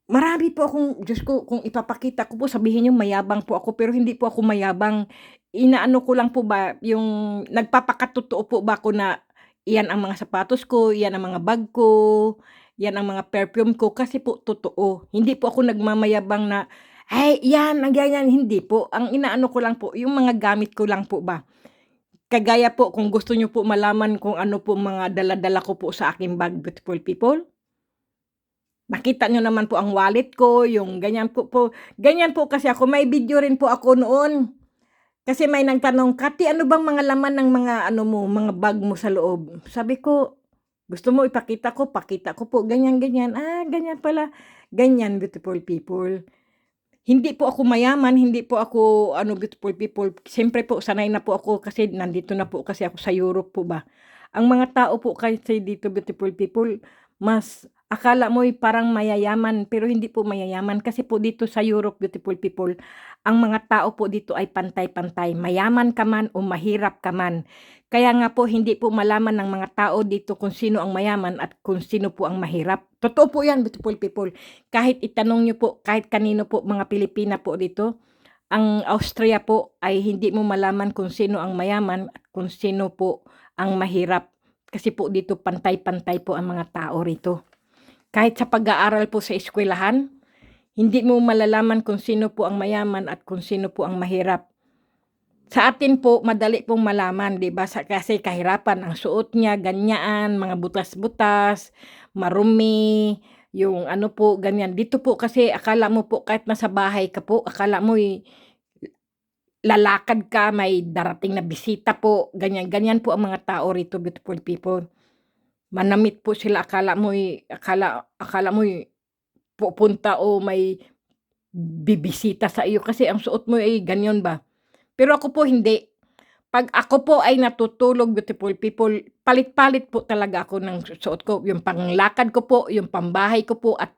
Marami po akong, Diyos ko, kung ipapakita ko po, sabihin niyo mayabang po ako, pero hindi po ako mayabang. Inaano ko lang po ba, yung nagpapakatotoo po ba ako na iyan ang mga sapatos ko, iyan ang mga bag ko, yan ang mga perfume ko, kasi po totoo. Hindi po ako nagmamayabang na, ay, yan, ang ganyan, hindi po. Ang inaano ko lang po, yung mga gamit ko lang po ba. Kagaya po, kung gusto niyo po malaman kung ano po mga dala-dala ko po sa aking bag, beautiful people. Nakita nyo naman po ang wallet ko, yung ganyan po. Ganyan po kasi ako, may video rin po ako noon. Kasi may nagtanong, Kati, ano bang mga laman ng mga ano mo, mga bag mo sa loob? Sabi ko, gusto mo ipakita ko? Pakita ko po, ganyan. Ganyan pala. Ganyan, beautiful people. Hindi po ako mayaman, hindi po ako ano, beautiful people. Siyempre po sanay na po ako kasi nandito na po kasi ako sa Europe po ba. Ang mga tao po kasi dito, beautiful people, mas akala mo'y parang mayayaman pero hindi po mayayaman kasi po dito sa Europe, beautiful people, ang mga tao po dito ay pantay-pantay. Mayaman ka man o mahirap ka man. Kaya nga po hindi po malaman ng mga tao dito kung sino ang mayaman at kung sino po ang mahirap. Totoo po 'yan, beautiful people. Kahit itanong niyo po kahit kanino po mga Pilipina po dito, ang Austria po ay hindi mo malaman kung sino ang mayaman at kung sino po ang mahirap. Kasi po dito pantay-pantay po ang mga tao rito. Kahit sa pag-aaral po sa eskwelahan, hindi mo malalaman kung sino po ang mayaman at kung sino po ang mahirap. Sa atin po, madali pong malaman, 'di ba? Kasi kahirapan ang suot niya, ganyan, mga butas-butas, marumi, yung ano po, ganyan. Dito po kasi akala mo po kahit nasa bahay ka po, akala mo lalakad ka, may darating na bisita po, ganyan. Ganyan po ang mga tao rito, beautiful people. Manamit po sila, akala mo pupunta o may bibisita sa iyo kasi ang suot mo ay ganyan ba. Pero ako po hindi. 'Pag ako po ay natutulog, beautiful people, palit-palit po talaga ako ng suot ko. Yung panglakad ko po, yung pambahay ko po at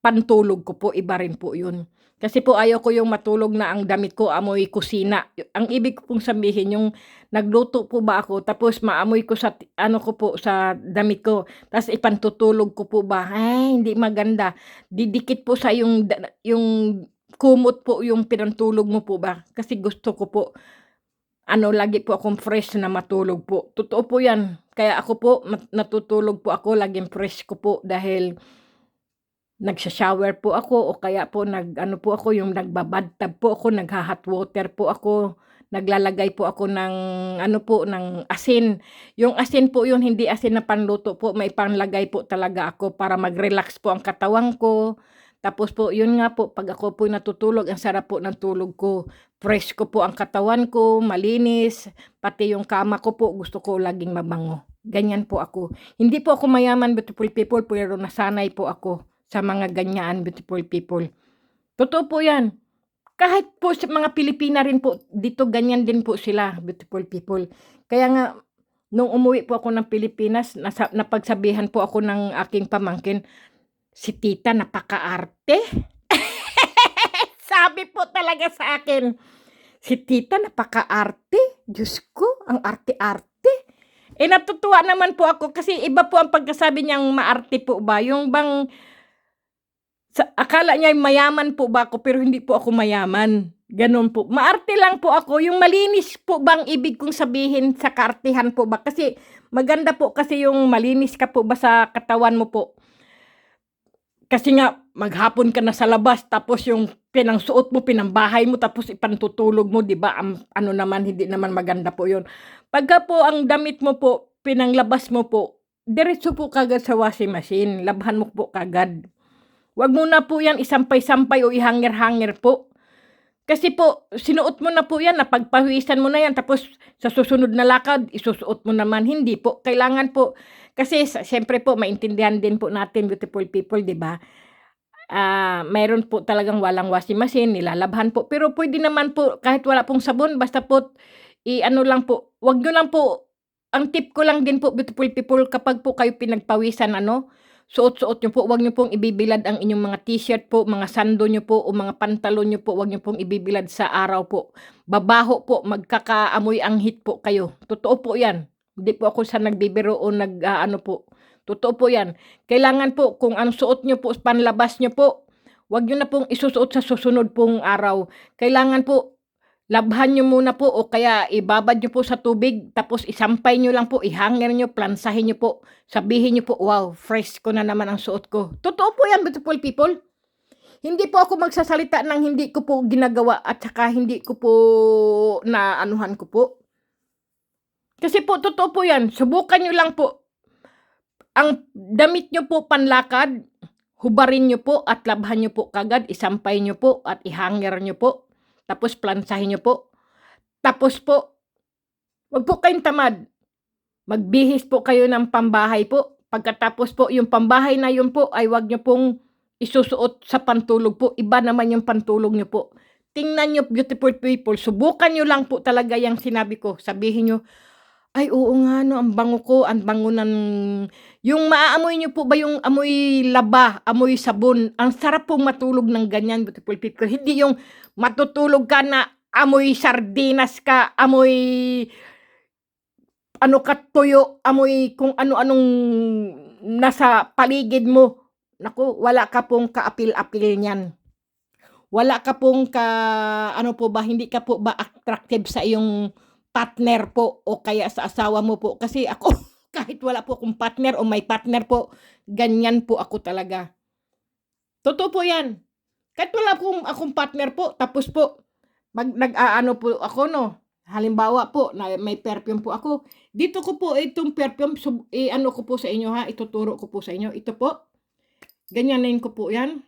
pantulog ko po, iba rin po yun. Kasi po ayaw ko yung matulog na ang damit ko amoy kusina. Ang ibig ko pong sabihin yung nagluto po ba ako tapos maamoy ko sa ano ko po, sa damit ko, ta's ipantutulog ko po ba, ay hindi maganda. Didikit po sa yung kumot po yung pinantulog mo po ba, kasi gusto ko po ano, lagi po akong fresh na matulog po. Totoo po 'yan. Kaya ako po natutulog po ako laging fresh ko po dahil nagsha-shower po ako o kaya po nag-ano po ako, yung nagba-bathtub po ako, nagha-hot water po ako, naglalagay po ako ng ano po, ng asin. Yung asin po yun, hindi asin na panluto po, may panlagay po talaga ako para mag-relax po ang katawan ko. Tapos po, yun nga po, 'pag ako po natutulog, ang sarap po ng tulog ko. Fresh ko po ang katawan ko, malinis, pati yung kama ko po gusto ko laging mabango. Ganyan po ako. Hindi po ako mayaman, beautiful people, pero nasanay po ako sa mga ganyan, beautiful people. Totoo po 'yan. Kahit po sa mga Pilipina rin po, dito ganyan din po sila, beautiful people. Kaya nga nung umuwi po ako ng Pilipinas, napagsabihan po ako ng aking pamangkin, "Si tita napakaarte." Sabi po talaga sa akin, "Si tita napakaarte." Diyos ko, ang arte-arte. Eh, natutuwa naman po ako kasi iba po ang pagkasabi niyang maarte po ba, yung bang akala niya mayaman po ba ako pero hindi po ako mayaman, gano'n po. Maarte lang po ako, yung malinis po bang ibig kong sabihin sa kaartehan po ba? Kasi maganda po kasi yung malinis ka po ba sa katawan mo po. Kasi nga maghapon ka na sa labas tapos yung pinangsuot mo, pinambahay mo tapos ipantutulog mo, 'di ba, ano naman, hindi naman maganda po 'yun. Pagka po ang damit mo po pinanglabas mo po, diretso po kaagad sa washing machine, labhan mo po kaagad. 'Wag mo na po 'yan isampay-sampay o ihanger-hanger po. Kasi po sinuot mo na po 'yan, napagpawisan mo na 'yan tapos sa susunod na lakad isusuot mo naman, hindi po. Kailangan po kasi siyempre po maintindihan din po natin, beautiful people, 'di ba? Mayroon po talagang walang washing machine, nilalabhan po. Pero puwede naman po kahit wala pong sabon basta po i-ano lang po, 'wag niyo lang po, ang tip ko lang din po, beautiful people, kapag po kayo pinagpawisan ano, suot-suot niyo po, 'wag niyo pong ibibilad ang inyong mga t-shirt po, mga sando niyo po o mga pantalon niyo po, 'wag niyo pong ibibilad sa araw po. Babaho po, magkakaamoy anghit po kayo. Totoo po 'yan. Hindi po ako sa nagbibiro o nag-aano po. Totoo po 'yan. Kailangan po kung ang suot niyo po, panlabas niyo po, 'wag niyo na pong isusuot sa susunod pong araw. Kailangan po labhan niyo muna po o kaya ibabad niyo po sa tubig tapos isampay niyo lang po, i-hanger niyo, plansahin niyo po. Sabihin niyo po, "Wow, fresh ko na naman ang suot ko." Totoo po 'yan, beautiful people. Hindi po ako magsasalita ng hindi ko po ginagawa at saka hindi ko po naanuhan ko po. Kasi po totoo po 'yan, subukan niyo lang po. Ang damit niyo po panlakad, hubarin niyo po at labhan niyo po kaagad, isampay niyo po at i-hanger niyo po. Tapos plansahin niyo po. Tapos po, 'wag po kayong tamad. Magbihis po kayo ng pambahay po. Pagkatapos po yung pambahay na yun po ay 'wag niyo pong isusuot sa pantulog po, iba naman yung pantulog niyo po. Tingnan niyo, beautiful people, subukan niyo lang po talaga yang sinabi ko. Sabihin niyo, "Ay oo nga 'no, ang bango ko, ang bango ng" yung maaamoy niyo po ba yung amoy laba, amoy sabon, ang sarap pong matulog ng ganyan, beautiful people. Hindi yung matutulog ka na amoy sardinas ka, amoy ano ka, tuyo, amoy kung ano-anong nasa paligid mo. Naku, wala ka pong kaapil-apil niyan. Wala ka pong ano po ba, hindi ka po ba attractive sa iyong partner po o kaya sa asawa mo po. Kasi ako, kahit wala po akong partner o may partner po, ganyan po ako talaga. Totoo po yan. Kahit wala akong partner po, tapos po, nag-aano po ako, no? Halimbawa po, na may perfume po ako. Dito ko po itong perfume, ano ko po sa inyo ha, ituturo ko po sa inyo. Ito po, ganyanin ko po yan.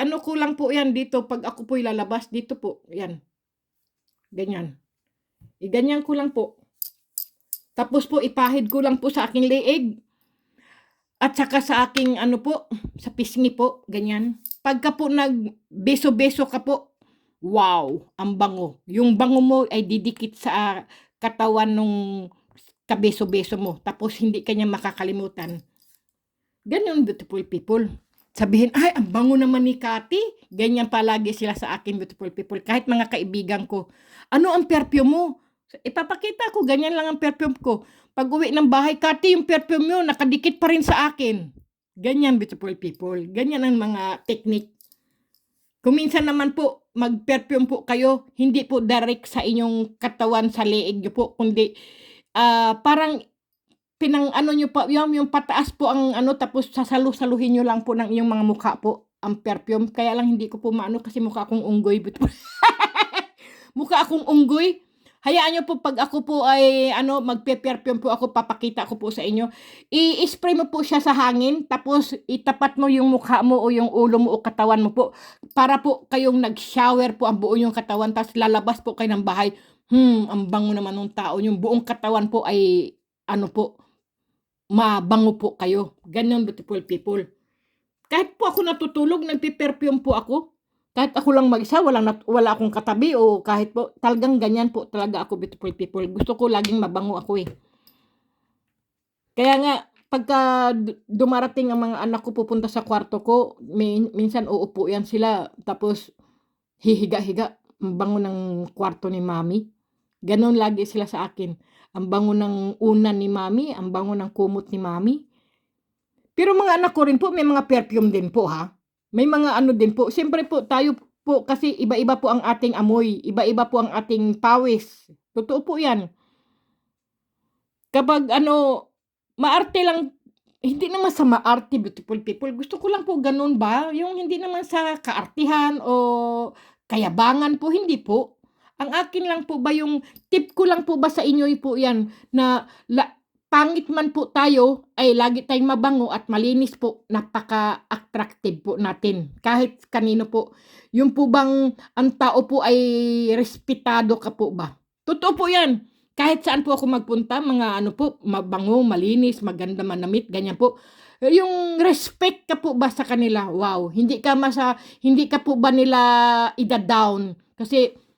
Ano ko lang po yan dito, pag ako po'y lalabas, dito po, yan. Ganyan. Ganyan ko lang po. Tapos po, ipahid ko lang po sa aking leeg. At saka sa aking ano po, sa pisngi po, ganyan. Pagka po nagbeso-beso ka po, wow, ang bango. Yung bango mo ay didikit sa katawan nung kabeso-beso mo. Tapos hindi kanya makakalimutan. Ganyan, beautiful people. Sabihin, ay, ang bango naman ni Cathy. Ganyan palagi sila sa akin, beautiful people. Kahit mga kaibigan ko. Ano ang perfume mo? Ipapakita ko, ganyan lang ang perfume ko. Pag uwi ng bahay, Cathy, yung perfume mo, nakadikit pa rin sa akin. Ganyan, beautiful people. Ganyan ang mga technique. Kung minsan naman po, mag-perfume po kayo, hindi po direct sa inyong katawan, sa leeg nyo po, kundi parang ano nyo pa, yung pataas po ang ano, tapos sasaluhin nyo lang po ng inyong mga mukha po, ang perfume. Kaya lang hindi ko po maano kasi mukha akong unggoy. Mukha akong unggoy. Hayaan nyo po pag ako po ay ano, magpe-perfume po ako, papakita ko po sa inyo. I-spray mo po siya sa hangin, tapos itapat mo yung mukha mo o yung ulo mo o katawan mo po. Para po kayong nag-shower po ang buo yung katawan, tapos lalabas po kayo ng bahay. Ang bango naman ng tao. Yung buong katawan po ay ano po, mabango po kayo. Ganyan, beautiful people. Kahit po ako natutulog, nagpe-perfume po ako. Kahit ako lang mag-isa, wala akong katabi o kahit po, talagang ganyan po talaga ako, beautiful people. Gusto ko laging mabango ako eh. Kaya nga, pagka dumarating ang mga anak ko pupunta sa kwarto ko, minsan uupo yan sila, tapos hihiga-higa, ang bango ng kwarto ni mami. Ganon lagi sila sa akin. Ang bango ng unan ni mami, ang bango ng kumot ni mami. Pero mga anak ko rin po, may mga perfume din po ha. May mga ano din po. Siyempre po, tayo po kasi iba-iba po ang ating amoy. Iba-iba po ang ating pawis. Totoo po yan. Kapag ano, maarte lang, hindi naman sa maarte, beautiful people. Gusto ko lang po ganun ba? Yung hindi naman sa kaartihan o kayabangan po, hindi po. Ang akin lang po ba yung tip ko lang po ba sa inyo po yan na pangit man po tayo ay lagi tayong mabango at malinis po, napaka-attractive po natin kahit kanino po. Yung po bang ang tao po ay respetado ka po ba? Totoo po yan. Kahit saan po ako magpunta, mga ano po, mabango, malinis, maganda, manamit, ganyan po. Yung respect ka po ba sa kanila? Wow, hindi ka po ba nila ida-down? Kasi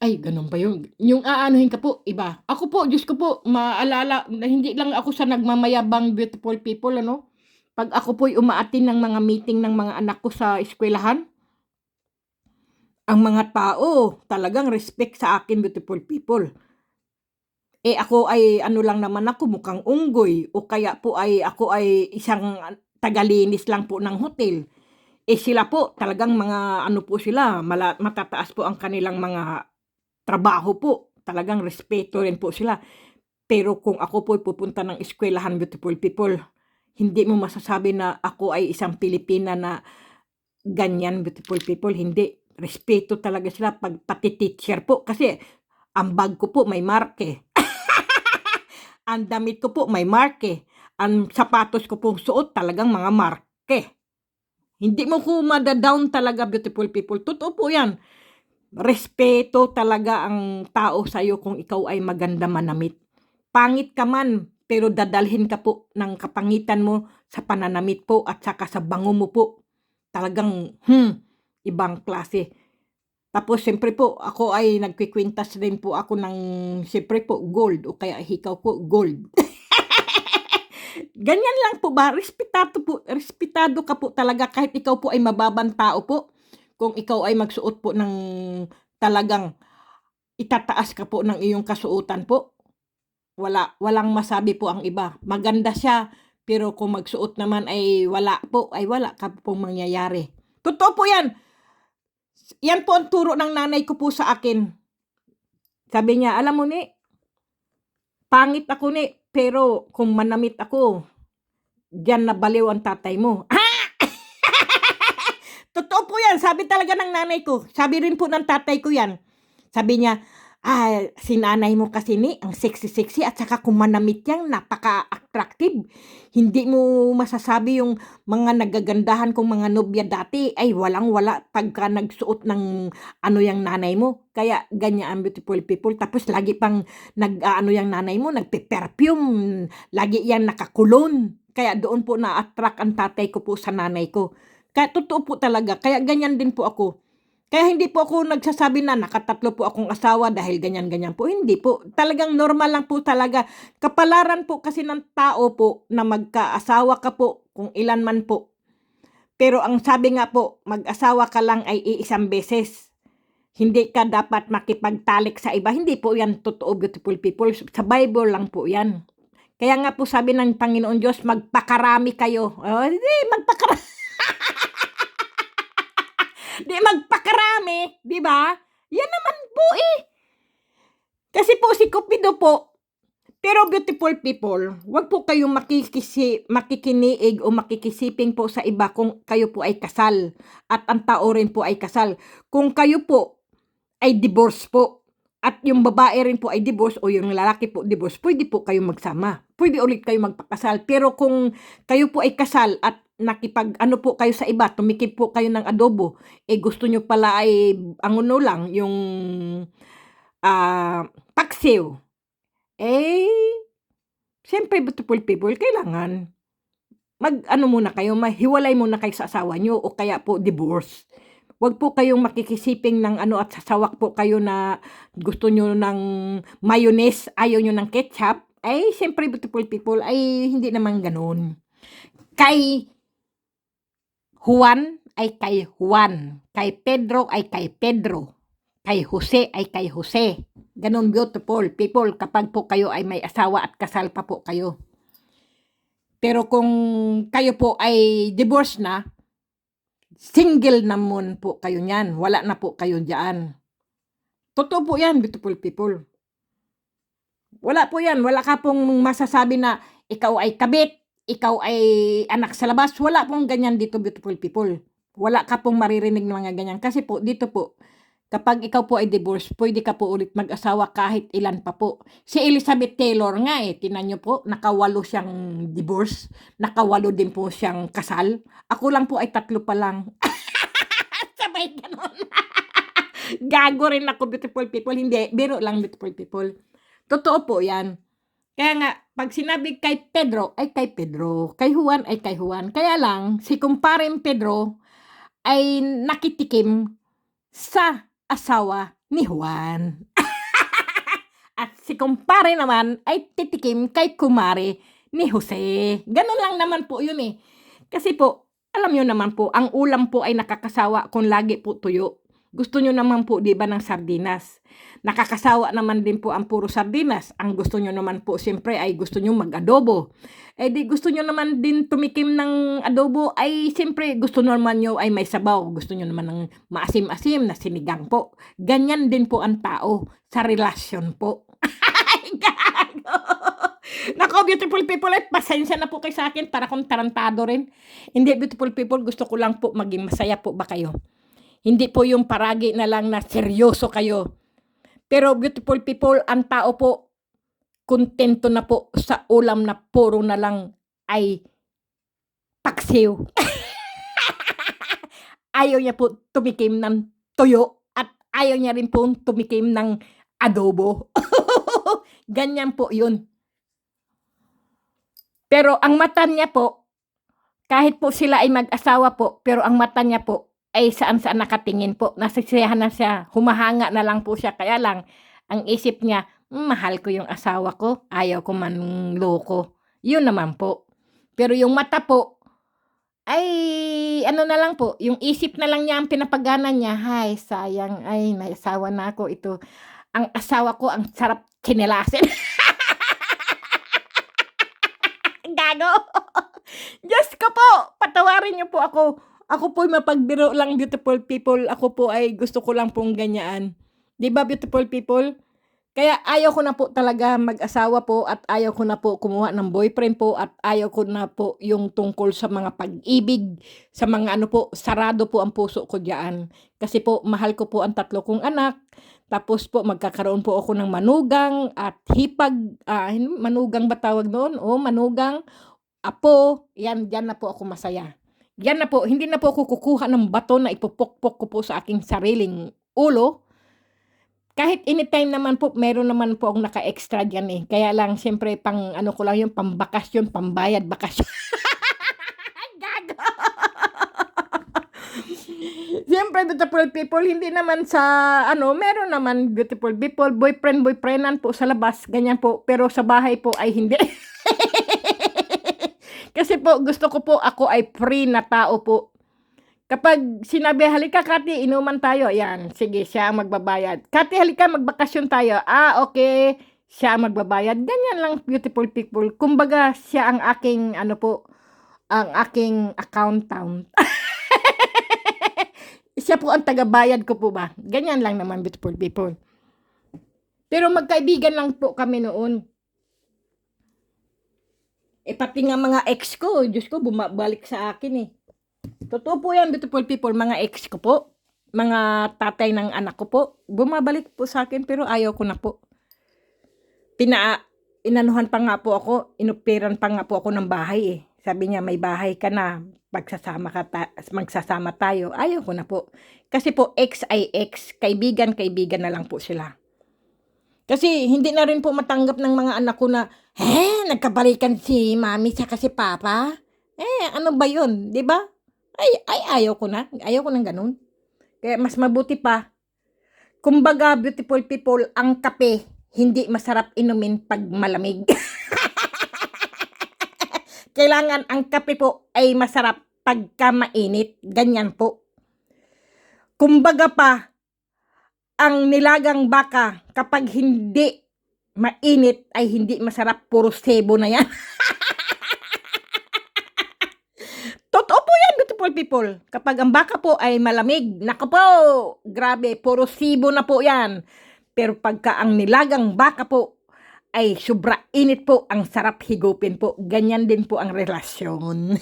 ay, ganun pa yun. Yung aanuhin ka po, iba. Ako po, Diyos ko po, maalala, hindi lang ako sa nagmamayabang, beautiful people, ano? Pag ako po'y umaatin ng mga meeting ng mga anak ko sa eskwelahan, ang mga tao, talagang respect sa akin, beautiful people. Ako ay, ano lang naman ako, mukhang unggoy, o kaya po ay, ako ay isang tagalinis lang po ng hotel. Sila po, talagang mga, ano po sila, matataas po ang kanilang mga trabaho po, talagang respeto rin po sila. Pero kung ako po pupunta ng eskwelahan, beautiful people, hindi mo masasabi na ako ay isang Pilipina na ganyan, beautiful people. Hindi. Respeto talaga sila pati teacher po. Kasi ang bag ko po may marke. Ang damit ko po may marke. Ang sapatos ko po suot talagang mga marke. Hindi mo ko madadown talaga, beautiful people. Totoo po yan. Respeto talaga ang tao sa'yo kung ikaw ay maganda manamit. Pangit ka man, pero dadalhin ka po ng kapangitan mo sa pananamit po at saka sa bango mo po. Talagang, ibang klase. Tapos siyempre po, ako ay nagkikwintas din po ako ng siyempre po gold o kaya hikaw po gold. Ganyan lang po ba? Respetado ka po talaga kahit ikaw po ay mababang tao po. Kung ikaw ay magsuot po ng talagang itataas ka po ng iyong kasuotan po. Walang masabi po ang iba. Maganda siya, pero kung magsuot naman ay wala po, ay wala ka pong mangyayari. Totoo po yan. Yan po ang turo ng nanay ko po sa akin. Sabi niya, alam mo ni, pangit ako ni, pero kung manamit ako, diyan nabaliw ang tatay mo. Totoo po yan. Sabi talaga ng nanay ko. Sabi rin po ng tatay ko yan. Sabi niya, si nanay mo kasi ni, ang sexy-sexy at saka kung manamit yan, napaka-attractive. Hindi mo masasabi yung mga nagagandahan kong mga nobya dati ay walang-wala pagka nagsuot ng ano yung nanay mo. Kaya ganyan ang beautiful people. Tapos lagi pang ano yung nanay mo, nagpe-perfume. Lagi yan nakakulon. Kaya doon po na-attract ang tatay ko po sa nanay ko. Kaya totoo po talaga. Kaya ganyan din po ako. Kaya hindi po ako nagsasabi na nakatatlo po akong asawa dahil ganyan-ganyan po. Hindi po. Talagang normal lang po talaga. Kapalaran po kasi ng tao po na magkaasawa ka po kung ilan man po. Pero ang sabi nga po, mag-asawa ka lang ay iisang beses. Hindi ka dapat makipagtalik sa iba. Hindi po yan totoo, beautiful people. Sa Bible lang po yan. Kaya nga po sabi ng Panginoon Diyos, magpakarami kayo. Hindi, magpakarami. Di magpakarami, di ba? Yan naman po eh. Kasi po si Cupido po, pero beautiful people, wag po kayong makikiniig o makikisiping po sa iba kung kayo po ay kasal at ang tao rin po ay kasal. Kung kayo po ay divorce po at yung babae rin po ay divorce o yung lalaki po divorce, pwede po kayong magsama. Pwede ulit kayo magpakasal. Pero kung kayo po ay kasal at ano po kayo sa iba, tumikip po kayo ng adobo, gusto nyo pala ay ang ano lang, yung paksiw. Siyempre beautiful people, kailangan ano muna kayo, mahiwalay muna kayo sa asawa nyo o kaya po divorce. Wag po kayong makikisiping ng ano at sasawak po kayo na gusto nyo ng mayonnaise, ayaw nyo ng ketchup. Siyempre beautiful people, hindi naman ganun. Kay Juan ay kay Juan. Kay Pedro ay kay Pedro. Kay Jose ay kay Jose. Ganon beautiful people kapag po kayo ay may asawa at kasal pa po kayo. Pero kung kayo po ay divorce na, single naman po kayo niyan. Wala na po kayo diyan. Totoo po yan, beautiful people. Wala po yan. Wala ka pong masasabi na ikaw ay kabit, ikaw ay anak sa labas. Wala pong ganyan dito, beautiful people. Wala ka pong maririnig ng mga ganyan. Kasi po, dito po, kapag ikaw po ay divorce, pwede ka po ulit mag-asawa kahit ilan pa po. Si Elizabeth Taylor nga tinan nyo po, nakawalo siyang divorce. Nakawalo din po siyang kasal. Ako lang po ay 3 pa lang. Sabay ganon. Gago rin ako, beautiful people. Hindi, biro lang, beautiful people. Totoo po yan. Kaya nga, pag sinabi kay Pedro, ay kay Pedro. Kay Juan, ay kay Juan. Kaya lang, si kumpareng Pedro ay nakitikim sa asawa ni Juan. At si kumpare naman ay titikim kay kumare ni Jose. Ganun lang naman po yun eh. Kasi po, alam nyo naman po, ang ulam po ay nakakasawa kung lagi po tuyo. Gusto nyo naman po, di ba, ng sardinas. Nakakasawa naman din po ang puro sardinas. Ang gusto nyo naman po, siyempre, ay gusto nyo mag-adobo. Di gusto nyo naman din tumikim ng adobo, ay siyempre, gusto naman nyo ay may sabaw. Gusto nyo naman ng maasim-asim na sinigang po. Ganyan din po ang tao sa relasyon po. Gago! Nako, beautiful people, pasensya na po kayo sa akin para kung tarantado rin. Hindi, beautiful people, gusto ko lang po maging masaya po ba kayo. Hindi po yung paragi na lang na seryoso kayo. Pero beautiful people, ang tao po, kontento na po sa ulam na puro na lang ay paksiw. Ayaw niya po tumikim ng tuyo at ayaw niya rin po tumikim ng adobo. Ganyan po yun. Pero ang mata niya po, kahit po sila ay mag-asawa po, pero ang mata niya po ay saan-saan nakatingin po. Nasisiyahan na siya, humahanga na lang po siya. Kaya lang, ang isip niya, mahal ko yung asawa ko, ayaw ko manloko. Yun naman po. Pero yung mata po, ay ano na lang po, yung isip na lang niya ang pinapagana niya. Hay, sayang, ay may asawa na ako. Ito, ang asawa ko, ang sarap tsinellasin. Gago! Diyos ko po, patawarin niyo po ako. Ako po'y mapagbiro lang, beautiful people. Ako po ay gusto ko lang pong ganyaan. 'Di ba, beautiful people? Kaya ayaw ko na po talaga mag-asawa po at ayaw ko na po kumuha ng boyfriend po at ayaw ko na po yung tungkol sa mga pag-ibig, sa mga ano po, sarado po ang puso ko diyan. Kasi po mahal ko po ang 3 kong anak. Tapos po magkakaroon po ako ng manugang at hipag, manugang ba tawag noon? O manugang, apo, yan, diyan na po ako masaya. Yan na po, hindi na po ako kukuha ng bato na ipupokpok ko po sa aking sariling ulo. Kahit anytime naman po, meron naman po akong naka-extra diyan eh. Kaya lang, siyempre, pang ano ko lang yung pambakasyon, pambayad bakasyon. Gago! Siyempre, beautiful people, hindi naman sa, meron naman beautiful people, boyfriendan po sa labas, ganyan po. Pero sa bahay po ay hindi. Kasi po, gusto ko po, ako ay free na tao po. Kapag sinabi, halika Kati, inuman tayo. Yan, sige, siya ang magbabayad. Kati, halika, magbakasyon tayo. Okay, siya ang magbabayad. Ganyan lang, beautiful people. Kumbaga, siya ang aking, ang aking accountant. Siya po ang tagabayad ko po ba? Ganyan lang naman, beautiful people. Pero magkaibigan lang po kami noon. Pati nga mga ex ko, Diyos ko, bumabalik sa akin eh. Totoo po yan, beautiful people, mga ex ko po, mga tatay ng anak ko po, bumabalik po sa akin pero ayaw ko na po. Inanuhan pa nga po ako, inupiran pa nga po ako ng bahay eh. Sabi niya, may bahay ka na, magsasama tayo. Ayaw ko na po. Kasi po, ex ay ex, kaibigan na lang po sila. Kasi hindi na rin po matanggap ng mga anak ko na, nagkabalikan si mami sa kasi papa? Ano ba yun? Diba? Ayaw ko na. Ayaw ko ng ganun. Kaya mas mabuti pa. Kumbaga, beautiful people, ang kape, hindi masarap inumin pag malamig. Kailangan ang kape po ay masarap pagka mainit. Ganyan po. Kumbaga pa, ang nilagang baka kapag hindi mainit ay hindi masarap, puro sebo na yan. Totoo po yan, beautiful people. Kapag ang baka po ay malamig, naku po, grabe, puro sebo na po yan. Pero pagka ang nilagang baka po ay sobra init po, ang sarap higupin po. Ganyan din po ang relasyon.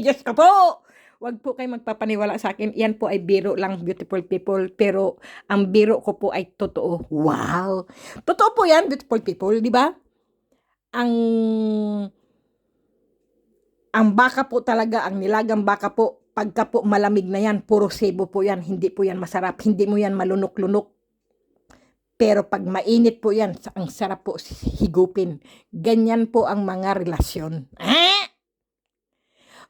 Diyos ko po! Wag po kayo magpapaniwala sa akin. Yan po ay biro lang, beautiful people. Pero ang biro ko po ay totoo. Wow! Totoo po yan, beautiful people, di ba? Ang baka po talaga, ang nilagang baka po, pagka po malamig na yan, puro sebo po yan. Hindi po yan masarap. Hindi mo yan malunok-lunok. Pero pag mainit po yan, ang sarap po higupin. Ganyan po ang mga relasyon.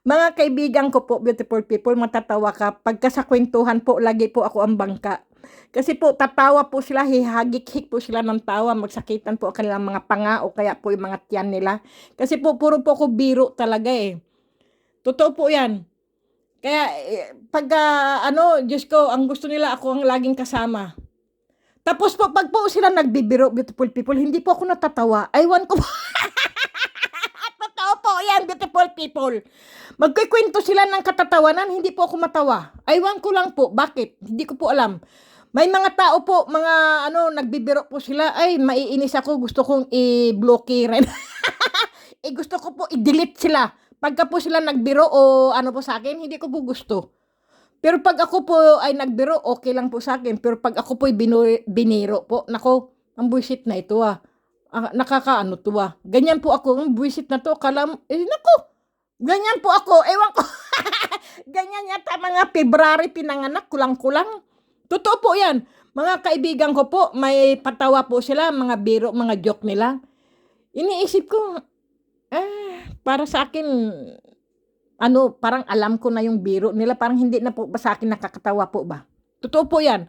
Mga kaibigan ko po, beautiful people, matatawa ka. Pagka sa kwentuhan po, lagi po ako ang bangka. Kasi po, tatawa po sila, hihagik-hik po sila ng tawa, magsakitan po ang kanilang mga panga o kaya po yung mga tiyan nila. Kasi po, puro po ako biro talaga eh. Totoo po yan. Kaya, Diyos ko, ang gusto nila ako ang laging kasama. Tapos po, pag po sila nagbibiro, beautiful people, hindi po ako natatawa. Aywan ko po. Totoo po yan, beautiful people. Magkikwento sila ng katatawanan, hindi po ako matawa. Aywan ko lang po, bakit? Hindi ko po alam. May mga tao po, nagbibiro po sila, ay, maiinis ako, gusto kong i-blocky rin. Gusto ko po i-delete sila. Pagka po sila nagbiro o po sa akin, hindi ko po gusto. Pero pag ako po ay nagbiro, okay lang po sa akin. Pero pag ako po ay biniro po, nako, ang buwisit na ito nakakaano to Ganyan po ako, ang buwisit na to, nako, ganyan po ako, ewan ko. Ganyan yata mga February pinanganak, kulang-kulang. Totoo po yan. Mga kaibigan ko po, may patawa po sila, mga biro, mga joke nila. Iniisip ko, para sa akin, ano, parang alam ko na yung biro nila, parang hindi na po ba sa akin nakakatawa po ba? Totoo po yan.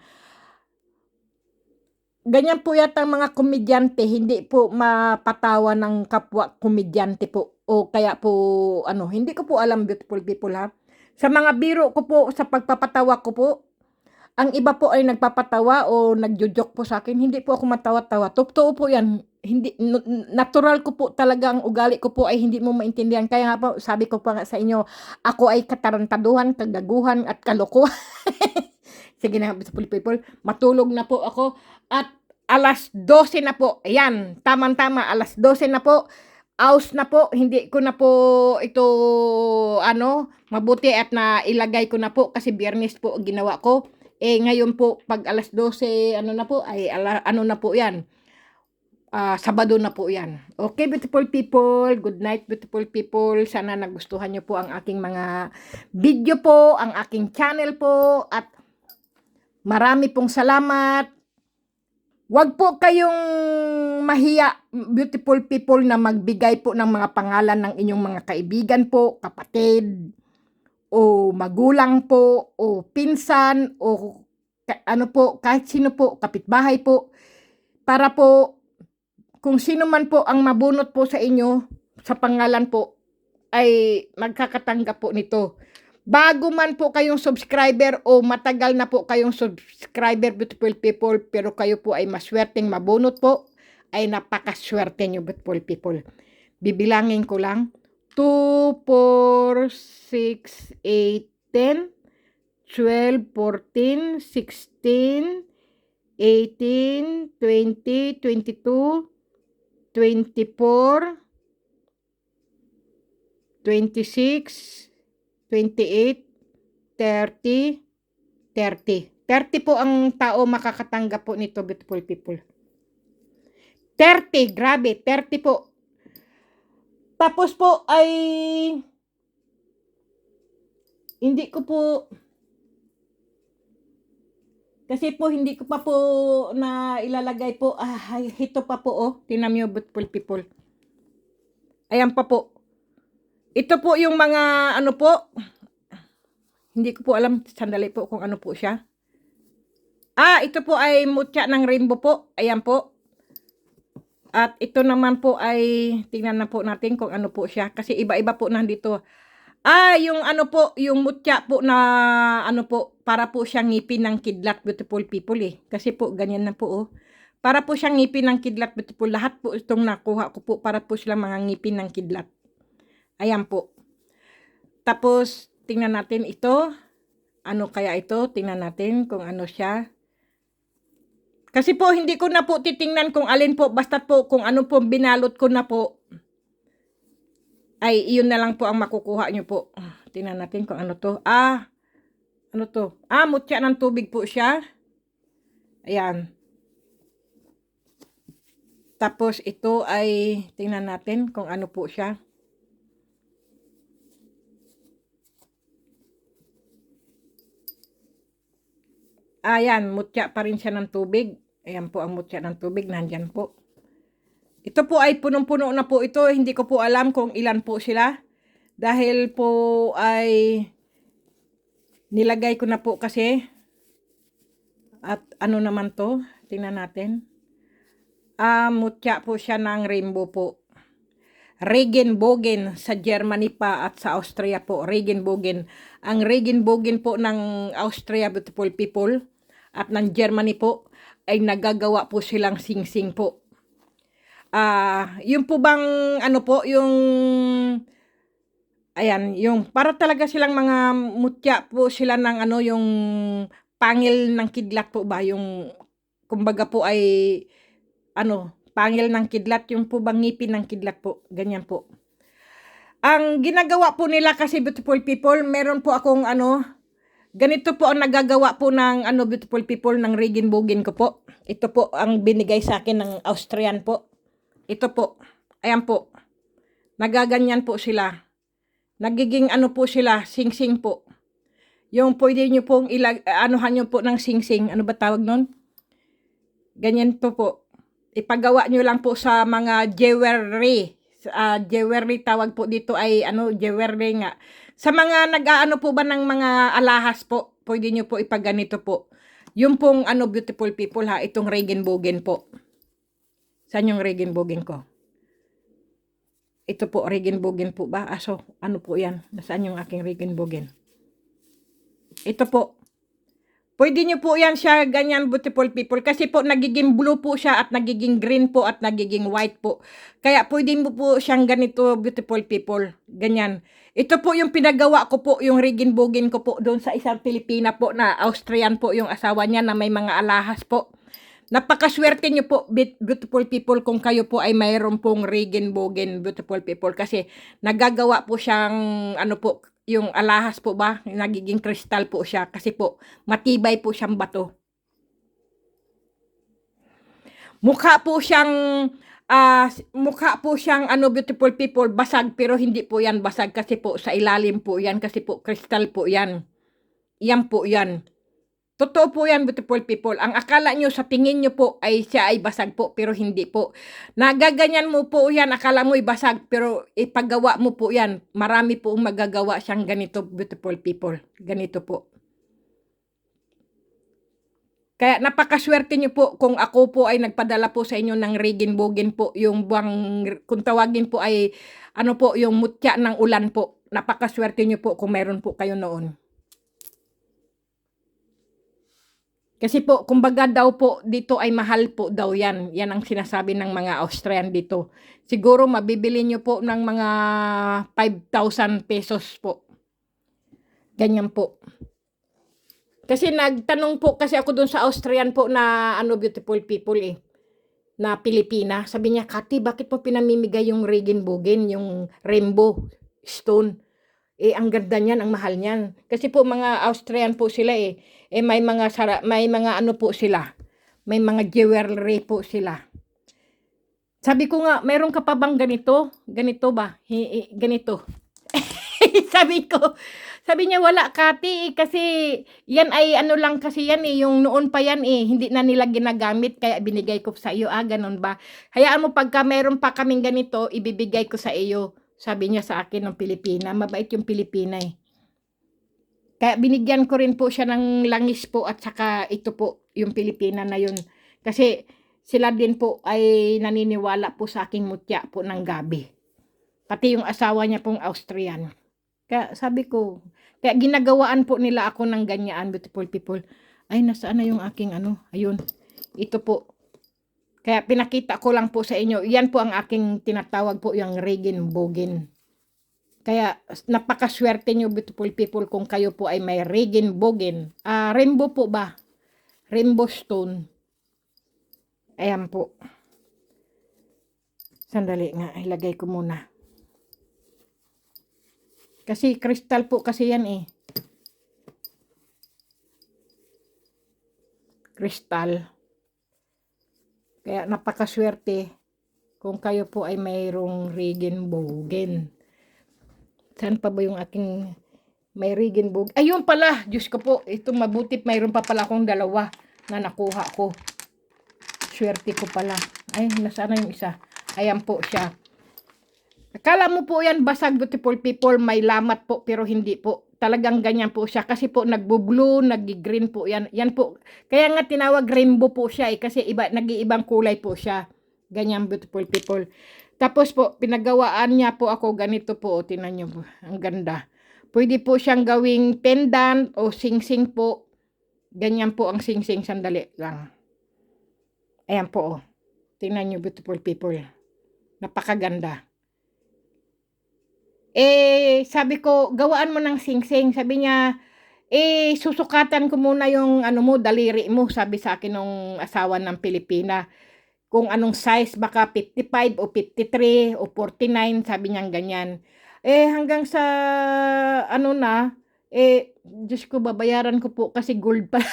Ganyan po yata ang mga komedyante, hindi po mapatawa ng kapwa komedyante po o kaya po ano, hindi ko po alam beautiful people ha. Sa mga biro ko po, sa pagpapatawa ko po, ang iba po ay nagpapatawa o nagjo-joke po sa akin, hindi po ako matawa-tawa. Totoo po 'yan. Hindi natural ko po talaga ang ugali ko po ay hindi mo maintindihan. Kaya nga po sabi ko pa nga sa inyo, ako ay katarantaduhan, kagaguhan at kalokohan. Sige na beautiful people, matulog na po ako at 12:00 na po. Ayan, tamang-tama 12:00 na po. Aus na po, hindi ko na po ito ano, mabuti at nailagay ko na po kasi Biyernes po ginawa ko. Ngayon po 'pag 12:00 ano na po ay ano na po 'yan, Sabado na po 'yan. Okay, beautiful people, good night beautiful people. Sana nagustuhan niyo po ang aking mga video po, ang aking channel po at marami pong salamat. Huwag po kayong mahiya, beautiful people, na magbigay po ng mga pangalan ng inyong mga kaibigan po, kapatid, o magulang po, o pinsan, o ano po, kahit sino po, kapitbahay po, para po, kung sino man po ang mabunot po sa inyo, sa pangalan po, ay magkakatanggap po nito. Bago man po kayong subscriber o matagal na po kayong subscriber, beautiful people, pero kayo po ay maswerteng mabunot po, ay napakaswerte nyo, beautiful people. Bibilangin ko lang, 2, 4, 6, 8, 10, 12, 14, 16, 18, 20, 22, 24, 26, 28, 30, 30. 30 po ang tao makakatanggap po nito, beautiful people. 30, grabe, 30 po. Tapos po ay hindi ko po, kasi po hindi ko pa po na ilalagay po, ito pa po oh, tingnan niyo beautiful people. Ayan pa po. Ito po yung mga ano po, hindi ko po alam, sandali po kung ano po siya. Ito po ay mutya ng rainbow po, ayan po. At ito naman po ay, tingnan na po natin kung ano po siya, kasi iba-iba po nandito. Yung ano po, yung mutya po na ano po, para po siyang ngipin ng kidlat, beautiful people eh. Kasi po, ganyan na po oh. Para po siyang ngipin ng kidlat, beautiful. Lahat po itong nakuha ko po, para po silang mga ngipin ng kidlat. Ayan po. Tapos, tingnan natin ito. Ano kaya ito? Tingnan natin kung ano siya. Kasi po, hindi ko na po titingnan kung alin po. Basta po, kung ano po binalot ko na po, ay iyon na lang po ang makukuha nyo po. Tingnan natin kung ano to. Ano to? Mutya ng tubig po siya. Ayan. Tapos ito ay, tingnan natin kung ano po siya. Ayan, mutya pa rin siya ng tubig. Ayan po ang mutya ng tubig. Nandyan po. Ito po ay punong-puno na po ito. Hindi ko po alam kung ilan po sila. Dahil po ay nilagay ko na po kasi. At ano naman to? Tingnan natin. Mutya po siya ng rainbow po. Regenbogen sa Germany pa at sa Austria po. Regenbogen. Ang Regenbogen po ng Austria, beautiful people, at ng Germany po, ay nagagawa po silang sing-sing po. Yung po bang ano po, yung ayan, yung para talaga silang mga mutya po sila ng ano, yung pangil ng kidlat po ba, yung kumbaga po ay ano, pangil ng kidlat, yung po bang ngipin ng kidlat po, ganyan po. Ang ginagawa po nila kasi, beautiful people, meron po akong ano, ganito po ang nagagawa po ng ano, beautiful people, ng Regenbogen ko po. Ito po ang binigay sa akin ng Austrian po. Ito po, ayan po, nagaganyan po sila. Nagiging ano po sila, sing-sing po. Yung pwede nyo pong anuhan nyo po ng sing-sing, ano ba tawag nun? Ganyan to po. Ipagawa nyo lang po sa mga jewelry. Jewelry tawag po dito ay ano, jewelry nga. Sa mga nag-aano po ba ng mga alahas po, pwede nyo po ipaganito po. Yung pong ano, beautiful people ha, itong regenbogen po. Saan yung regenbogen ko? Ito po, regenbogen po ba? Aso, ano po yan? Nasaan yung aking regenbogen? Ito po. Pwede nyo po yan siya ganyan, beautiful people. Kasi po nagiging blue po siya at nagiging green po at nagiging white po. Kaya pwede mo po siyang ganito, beautiful people. Ganyan. Ito po yung pinagawa ko po, yung regenbogen ko po doon sa isang Pilipina po na Austrian po yung asawa niya na may mga alahas po. Napakaswerte nyo po, beautiful people, kung kayo po ay mayroon pong regenbogen, beautiful people. Kasi nagagawa po siyang, ano po, yung alahas po ba, nagiging kristal po siya. Kasi po, matibay po siyang bato. Mukha po siyang, ano, beautiful people, basag, pero hindi po yan basag. Kasi po, sa ilalim po yan. Kasi po, kristal po yan. Yan po yan. Totoo po yan, beautiful people. Ang akala nyo sa tingin nyo po ay siya ay basag po, pero hindi po. Nagaganyan mo po yan, akala mo ay basag, pero ipagawa mo po yan. Marami po magagawa siyang ganito, beautiful people. Ganito po. Kaya napakaswerte nyo po kung ako po ay nagpadala po sa inyo ng regenbogen po. Yung buwang, kung tawagin po ay, ano po, yung mutya ng ulan po. Napakaswerte nyo po kung meron po kayo noon. Kasi po, kumbaga daw po, dito ay mahal po daw yan. Yan ang sinasabi ng mga Austrian dito. Siguro mabibili nyo po ng mga 5,000 pesos po. Ganyan po. Kasi nagtanong po kasi ako dun sa Austrian po na ano, beautiful people eh. Na Pilipina. Sabi niya, Kati, bakit mo pinamimigay yung regenbogen, yung rainbow stone? Eh, ang ganda niyan, ang mahal niyan. Kasi po mga Austrian po sila eh. Eh, may mga ano po sila. May mga jewelry po sila. Sabi ko nga, meron ka pa bang ganito? Ganito ba? Ganito. Sabi niya, wala, Kati, kasi yan ay ano lang kasi yan eh, yung noon pa yan eh, hindi na nila ginagamit, kaya binigay ko sa iyo, ganun ba? Hayaan mo, pagka meron pa kaming ganito, ibibigay ko sa iyo. Sabi niya sa akin ng Pilipina, mabait yung Pilipina eh. Kaya binigyan ko rin po siya ng langis po at saka ito po, yung Pilipina na yun. Kasi sila din po ay naniniwala po sa aking mutya po ng gabi. Pati yung asawa niya pong Austrian. Kaya sabi ko, kaya ginagawaan po nila ako ng ganyan, beautiful people. Ay, nasaan na yung aking ano? Ayun, ito po. Kaya pinakita ko lang po sa inyo. Yan po ang aking tinatawag po yung regenbogen. Kaya napakaswerte nyo, beautiful people, kung kayo po ay may regenbogen. Rainbow po ba? Rainbow stone. Ayan po. Sandali nga, ilagay ko muna. Kasi kristal po kasi yan eh. Kristal. Kaya napakaswerte kung kayo po ay mayroong regenbogen. Saan pa ba yung aking may regenbogen? Ayun pala, Diyos ko po, ito mabuti, mayroon pa pala akong dalawa na nakuha ko. Swerte ko pala. Ay, nasaan na yung isa? Ayan po siya. Akala mo po yan basag, beautiful people, may lamat po, pero hindi po. Talagang ganyan po siya. Kasi po nagbo-blue, nag-green po yan. Yan po. Kaya nga tinawag rainbow po siya eh. Kasi nag-iibang kulay po siya. Ganyan, beautiful people. Tapos po, pinagawaan niya po ako ganito po. Tingnan niyo po. Ang ganda. Pwede po siyang gawing pendant o sing-sing po. Ganyan po ang sing-sing. Sandali lang. Ayan po. Tingnan niyo, beautiful people. Napakaganda. Eh, sabi ko, gawaan mo ng sing-sing. Sabi niya, eh, susukatan ko muna yung ano mo, daliri mo. Sabi sa akin ng asawa ng Pilipina. Kung anong size, baka 55 o 53 o 49, sabi niya ganyan. Eh, hanggang sa, ano na, eh, Diyos ko, babayaran ko po kasi gold pa.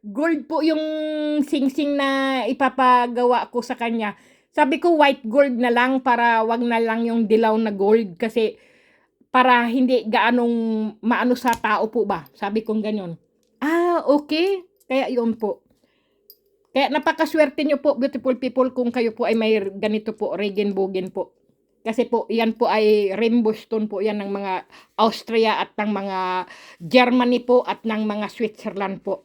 Gold po yung sing-sing na ipapagawa ko sa kanya. Sabi ko white gold na lang para wag na lang yung dilaw na gold kasi para hindi gaanong maano sa tao po ba. Sabi kong ganyan. Okay. Kaya yun po. Kaya napakaswerte nyo po, beautiful people, kung kayo po ay may ganito po, regenbogen po. Kasi po, yan po ay rainbow stone po yan ng mga Austria at ng mga Germany po at ng mga Switzerland po.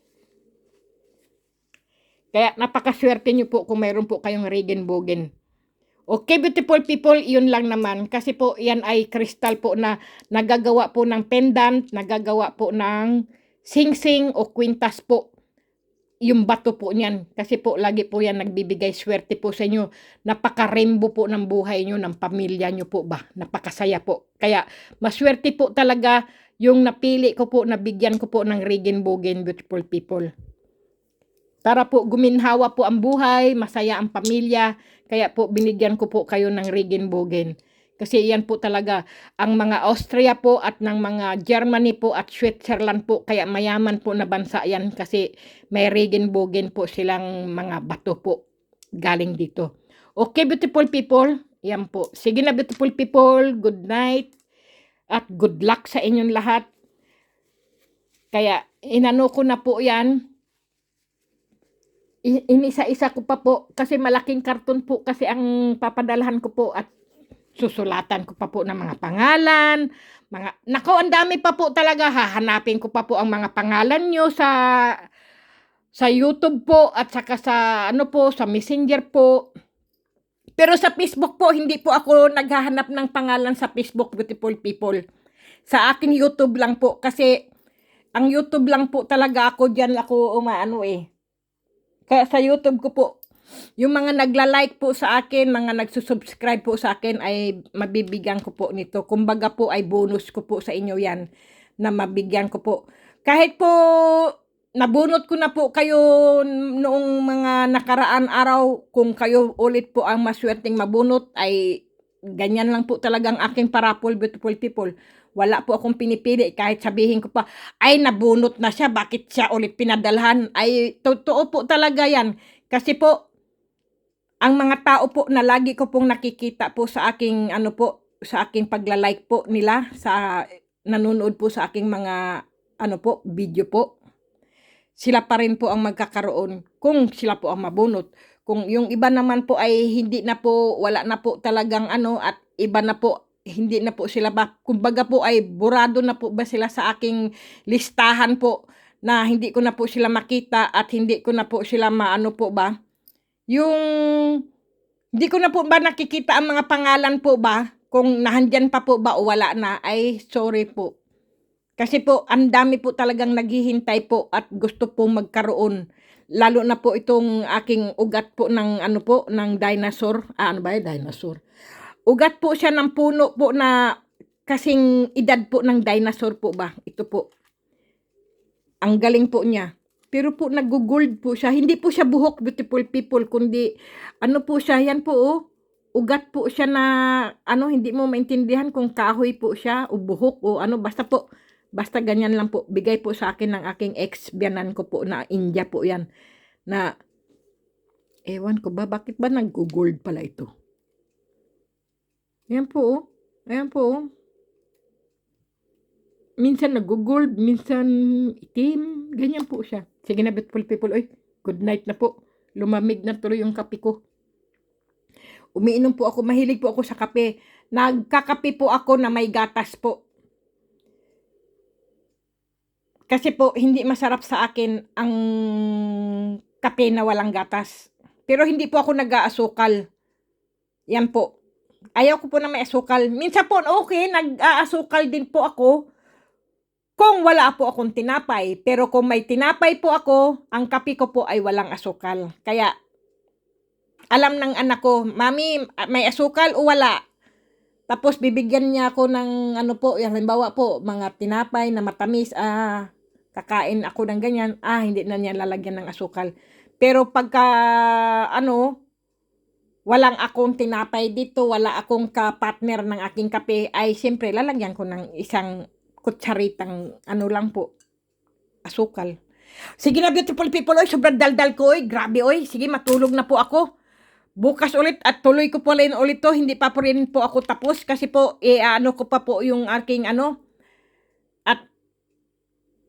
Kaya napakaswerte nyo po kung mayroon po kayong Regenbogen. Okay, beautiful people, yun lang naman. Kasi po, yan ay crystal po na nagagawa po ng pendant, nagagawa po ng sing-sing o kwintas po. Yung bato po niyan. Kasi po, lagi po yan nagbibigay swerte po sa inyo. Napaka-rainbow po ng buhay nyo, ng pamilya nyo po ba. Napakasaya po. Kaya, maswerte po talaga yung napili ko po, nabigyan ko po ng Regenbogen, beautiful people. Para po guminhawa po ang buhay, masaya ang pamilya. Kaya po binigyan ko po kayo ng Regenbogen. Kasi yan po talaga ang mga Austria po at ng mga Germany po at Switzerland po. Kaya mayaman po na bansa yan kasi may Regenbogen po silang mga bato po galing dito. Okay, beautiful people. Yan po. Sige na, beautiful people. Good night. At good luck sa inyong lahat. Kaya inano ko na po yan. Inisa-isa ko pa po kasi malaking karton po kasi ang papadalahan ko po at susulatan ko pa po ng mga pangalan, ang dami pa po talaga, hahanapin ko pa po ang mga pangalan nyo sa YouTube po at saka sa ano po, sa Messenger po. Pero sa Facebook po, hindi po ako naghahanap ng pangalan sa Facebook, beautiful people. Sa aking YouTube lang po kasi ang YouTube lang po talaga ako, diyan ako umaano eh. Kaya sa YouTube ko po, yung mga nagla-like po sa akin, mga nagsusubscribe po sa akin ay mabibigyan ko po nito. Kumbaga po ay bonus ko po sa inyo yan na mabigyan ko po. Kahit po nabunot ko na po kayo noong mga nakaraan araw, kung kayo ulit po ang maswerteng mabunot ay ganyan lang po talagang aking parapol, beautiful people. Wala po akong pinipili kahit sabihin ko pa, ay nabunot na siya, bakit siya ulit pinadalhan? Ay totoo po talaga yan. Kasi po, ang mga tao po na lagi ko pong nakikita po sa aking ano po, sa aking pagla-like po nila, sa nanonood po sa aking mga ano po, video po. Sila pa rin po ang magkakaroon kung sila po ang mabunot. Kung yung iba naman po ay hindi na po, wala na po talagang ano at iba na po, hindi na po sila ba, kumbaga po ay burado na po ba sila sa aking listahan po na hindi ko na po sila makita at hindi ko na po sila maano po ba. Yung hindi ko na po ba nakikita ang mga pangalan po ba kung nahandyan pa po ba o wala na ay sorry po. Kasi po ang dami po talagang naghihintay po at gusto pong magkaroon. Lalo na po itong aking ugat po ng ano po ng dinosaur. Ano ba 'yung dinosaur? Ugat po siya ng puno po na kasing edad po ng dinosaur po ba? Ito po. Ang galing po niya. Pero po nag-gold po siya. Hindi po siya buhok, beautiful people, kundi ano po siya, yan po oh. Ugat po siya na ano, hindi mo maintindihan kung kahoy po siya o buhok o ano, basta po. Basta ganyan lang po. Bigay po sa akin ng aking ex-biyanan ko po na India po yan. Na ewan ko ba, bakit ba nag-gold pala ito? Ayan po oh. Ayan po oh. Minsan nag-gold, minsan itim. Ganyan po siya. Sige na, beautiful people. Oy, good night na po. Lumamig na tuloy yung kape ko. Umiinom po ako. Mahilig po ako sa kape. Nagkakape po ako na may gatas po. Kasi po, hindi masarap sa akin ang kape na walang gatas. Pero hindi po ako nag-aasukal. Yan po. Ayaw ko po na may asukal. Minsan po, okay, nag-aasukal din po ako. Kung wala po akong tinapay, pero kung may tinapay po ako, ang kape ko po ay walang asukal. Kaya, alam ng anak ko, Mami, may asukal o wala? Tapos, bibigyan niya ako ng, ano po, halimbawa po, mga tinapay na matamis, kakain ako ng ganyan, hindi na niya lalagyan ng asukal. Pero pagka, walang akong tinapay dito, wala akong ka-partner ng aking kape, ay siyempre, lalagyan ko ng isang kutsaritang ano lang po, asukal. Sige na, beautiful people, oy, sobrang daldal ko, oy, grabe, oy, sige, matulog na po ako. Bukas ulit at tuloy ko po rin ulit to, hindi pa po rin po ako tapos kasi po, ano ko pa po yung aking ano, at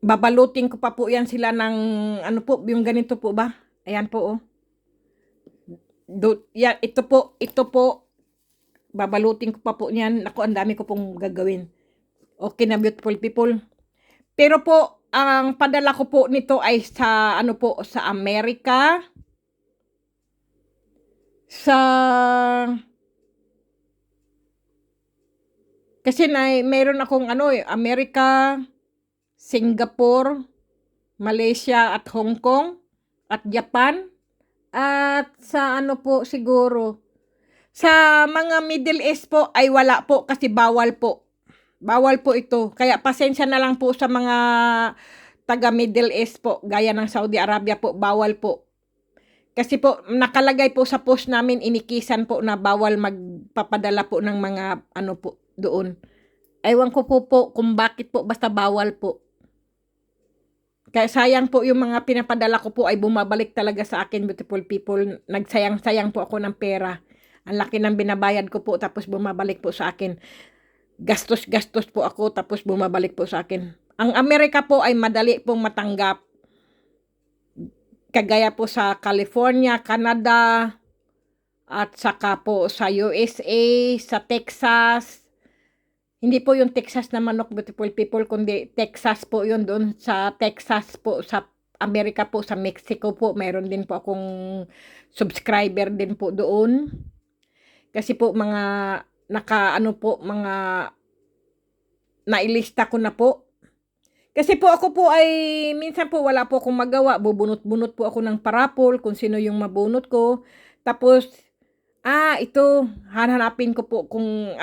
babalutin ko pa po yan sila ng, ano po, yung ganito po ba? Ayan po, oh. Yan, ito po, babalutin ko pa po niyan. Naku, ang dami ko pong gagawin. Okay na, beautiful people. Pero po, ang padala ko po nito ay sa, ano po, sa Amerika. Kasi mayroon akong Amerika, Singapore, Malaysia at Hong Kong at Japan. At sa po siguro, sa mga Middle East po ay wala po kasi bawal po. Bawal po ito. Kaya pasensya na lang po sa mga taga Middle East po, gaya ng Saudi Arabia po, bawal po. Kasi po, nakalagay po sa post namin, inikisan po na bawal magpapadala po ng mga po doon. Ewan ko po kung bakit po, basta bawal po. Kaya sayang po yung mga pinapadala ko po ay bumabalik talaga sa akin, beautiful people. Nagsayang-sayang po ako ng pera. Ang laki ng binabayad ko po tapos bumabalik po sa akin. Gastos-gastos po ako tapos bumabalik po sa akin. Ang Amerika po ay madali pong matanggap. Kagaya po sa California, Canada, at saka po sa USA, sa Texas. Hindi po yung Texas na manok, beautiful people, kundi Texas po yun doon sa Texas po, sa Amerika po, sa Mexico po. Mayroon din po akong subscriber din po doon. Kasi po mga mga nailista ko na po. Kasi po ako po ay minsan po wala po akong magawa. Bubunot-bunot po ako ng parapol kung sino yung mabunot ko. Tapos ito, hanapin ko po kung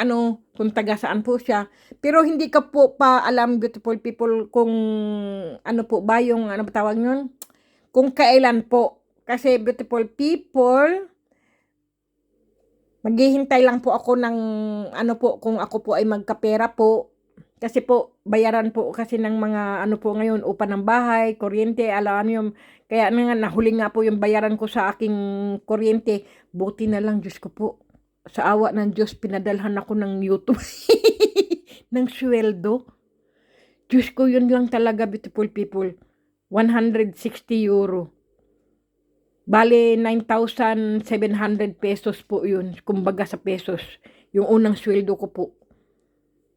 kung taga saan po siya. Pero hindi ko po pa alam, beautiful people, kung po ba yung, tawag yun? Kung kailan po. Kasi, beautiful people, maghihintay lang po ako ng, po, kung ako po ay magkapera po. Kasi po, bayaran po kasi ng mga, po ngayon, upa ng bahay, kuryente, alam yung, kaya nahuli nga po yung bayaran ko sa aking kuryente. Buti na lang, Diyos ko po. Sa awa ng Diyos, pinadalhan ako ng YouTube. ng sweldo. Diyos ko, yun lang talaga, beautiful people. 160 euro. Bale, 9,700 pesos po yun. Kumbaga sa pesos. Yung unang sweldo ko po.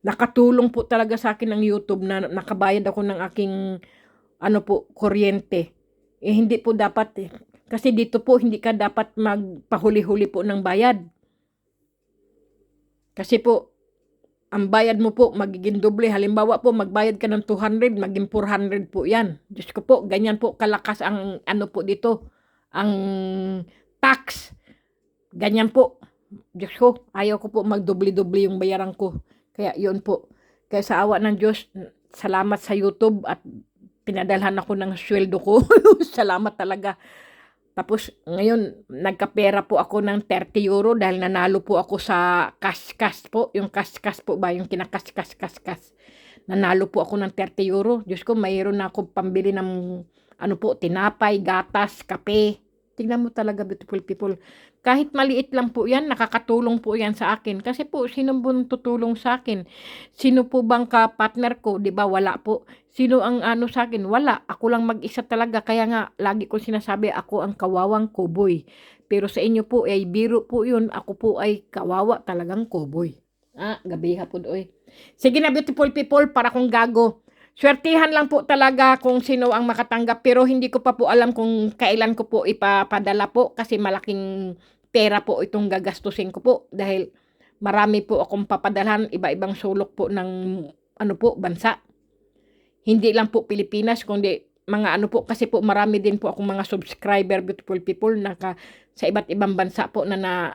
Nakatulong po talaga sa akin ng YouTube na nakabayad ako ng aking kuryente. Hindi po dapat Kasi dito po hindi ka dapat magpahuli-huli po ng bayad. Kasi po ang bayad mo po magiging doble. Halimbawa po magbayad ka ng 200, maging 400 po 'yan. Diyos ko po, ganyan po kalakas ang po dito. Ang tax. Ganyan po. Diyos ko, ayaw ko po magdoble-doble yung bayaran ko. Kaya yun po. Kaya sa awa ng Diyos, salamat sa YouTube at pinadalhan ako ng sweldo ko. Salamat talaga. Tapos ngayon, nagkapera po ako ng 30 euro dahil nanalo po ako sa cash po. Yung cash po ba? Yung kinakas. Nanalo po ako ng 30 euro. Diyos ko, mayroon na ako pambili ng tinapay, gatas, kape. Tingnan mo talaga, beautiful people. Kahit maliit lang po yan, nakakatulong po yan sa akin. Kasi po, sino bang tutulong sa akin? Sino po bang ka-partner ko? Diba, wala po. Sino ang sa akin? Wala. Ako lang mag-isa talaga. Kaya nga, lagi ko sinasabi, ako ang kawawang cowboy. Pero sa inyo po, ay biro po yun. Ako po ay kawawa talagang cowboy. Gabi hapon, oy. Sige na, beautiful people, para kung gago. Swertihan lang po talaga kung sino ang makatanggap, pero hindi ko pa po alam kung kailan ko po ipapadala po kasi malaking pera po itong gagastusin ko po dahil marami po akong papadalhan, iba-ibang sulok po ng bansa. Hindi lang po Pilipinas kundi mga po kasi po marami din po akong mga subscriber, beautiful people, sa iba't ibang bansa po na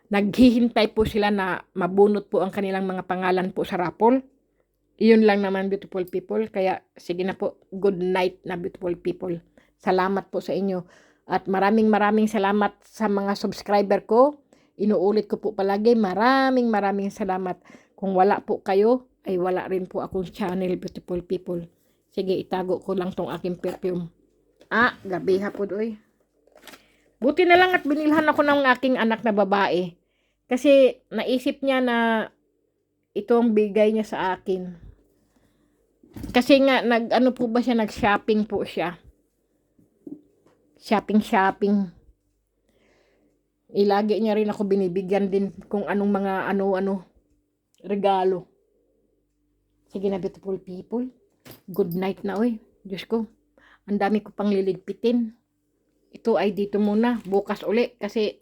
naghihintay po sila na mabunot po ang kanilang mga pangalan po sa raffle. Iyon lang naman, beautiful people. Kaya sige na po, good night na, beautiful people. Salamat po sa inyo. At maraming salamat sa mga subscriber ko. Inuulit ko po palagi, maraming salamat. Kung wala po kayo, ay wala rin po akong channel, beautiful people. Sige, itago ko lang tong aking perfume. Gabi hapon, oy. Buti na lang at binilhan ako ng aking anak na babae. Kasi naisip niya na ito ang bigay niya sa akin. Kasi nga, nag-shopping po siya. Shopping. Lagi niya rin ako binibigyan din kung anong mga ano-ano regalo. Sige na, beautiful people. Good night na, oy. Diyos ko, ang dami ko pang liligpitin. Ito ay dito muna. Bukas uli kasi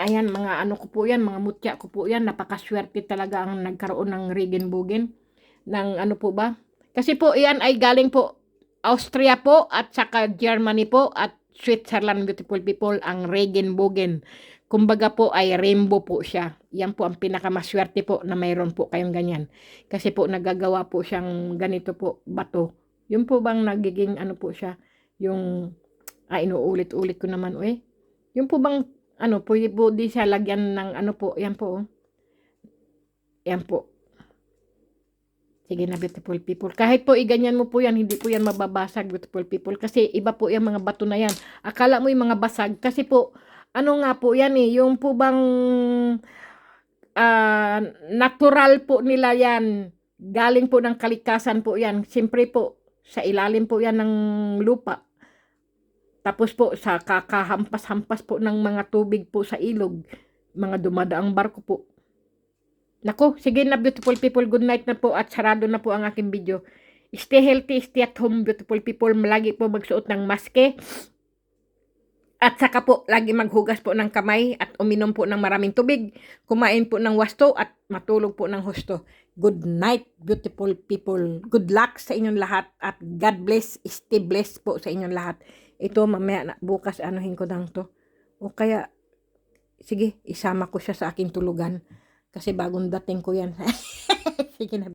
ayan, mga ano ko po yan, mga mutya ko po yan. Napakaswerte talaga ang nagkaroon ng regenbogen. Ng ano po ba? Kasi po yan ay galing po Austria po at saka Germany po at Switzerland, beautiful people, ang regenbogen. Kumbaga po ay rainbow po siya. Yan po ang pinakamaswerte po na mayroon po kayong ganyan. Kasi po nagagawa po siyang ganito po, bato. Yun po bang nagiging ano po siya, yung, inuulit-ulit ko naman, Yung po bang, ano po, di siya lagyan ng ano po, yan po, Yan po. Sige na, beautiful people. Kahit po iganyan mo po yan, hindi po yan mababasag, beautiful people. Kasi iba po yung mga bato na yan. Akala mo yung mga basag. Kasi po, ano nga po yan yung po bang natural po nila yan. Galing po ng kalikasan po yan. Siyempre po, sa ilalim po yan ng lupa. Tapos po, sa kakahampas-hampas po ng mga tubig po sa ilog. Mga dumadaang barko po. Nako, sige na, beautiful people, good night na po at sarado na po ang aking video. Stay healthy, stay at home, beautiful people. Lagi po magsuot ng maske. At saka po, lagi maghugas po ng kamay at uminom po ng maraming tubig. Kumain po ng wasto at matulog po ng husto. Good night, beautiful people. Good luck sa inyong lahat at God bless, stay blessed po sa inyong lahat. Ito, mamaya na, bukas anuhin ko lang to. O kaya, sige, isama ko siya sa aking tulugan. Kasi bagong dating ko yan. Sige na.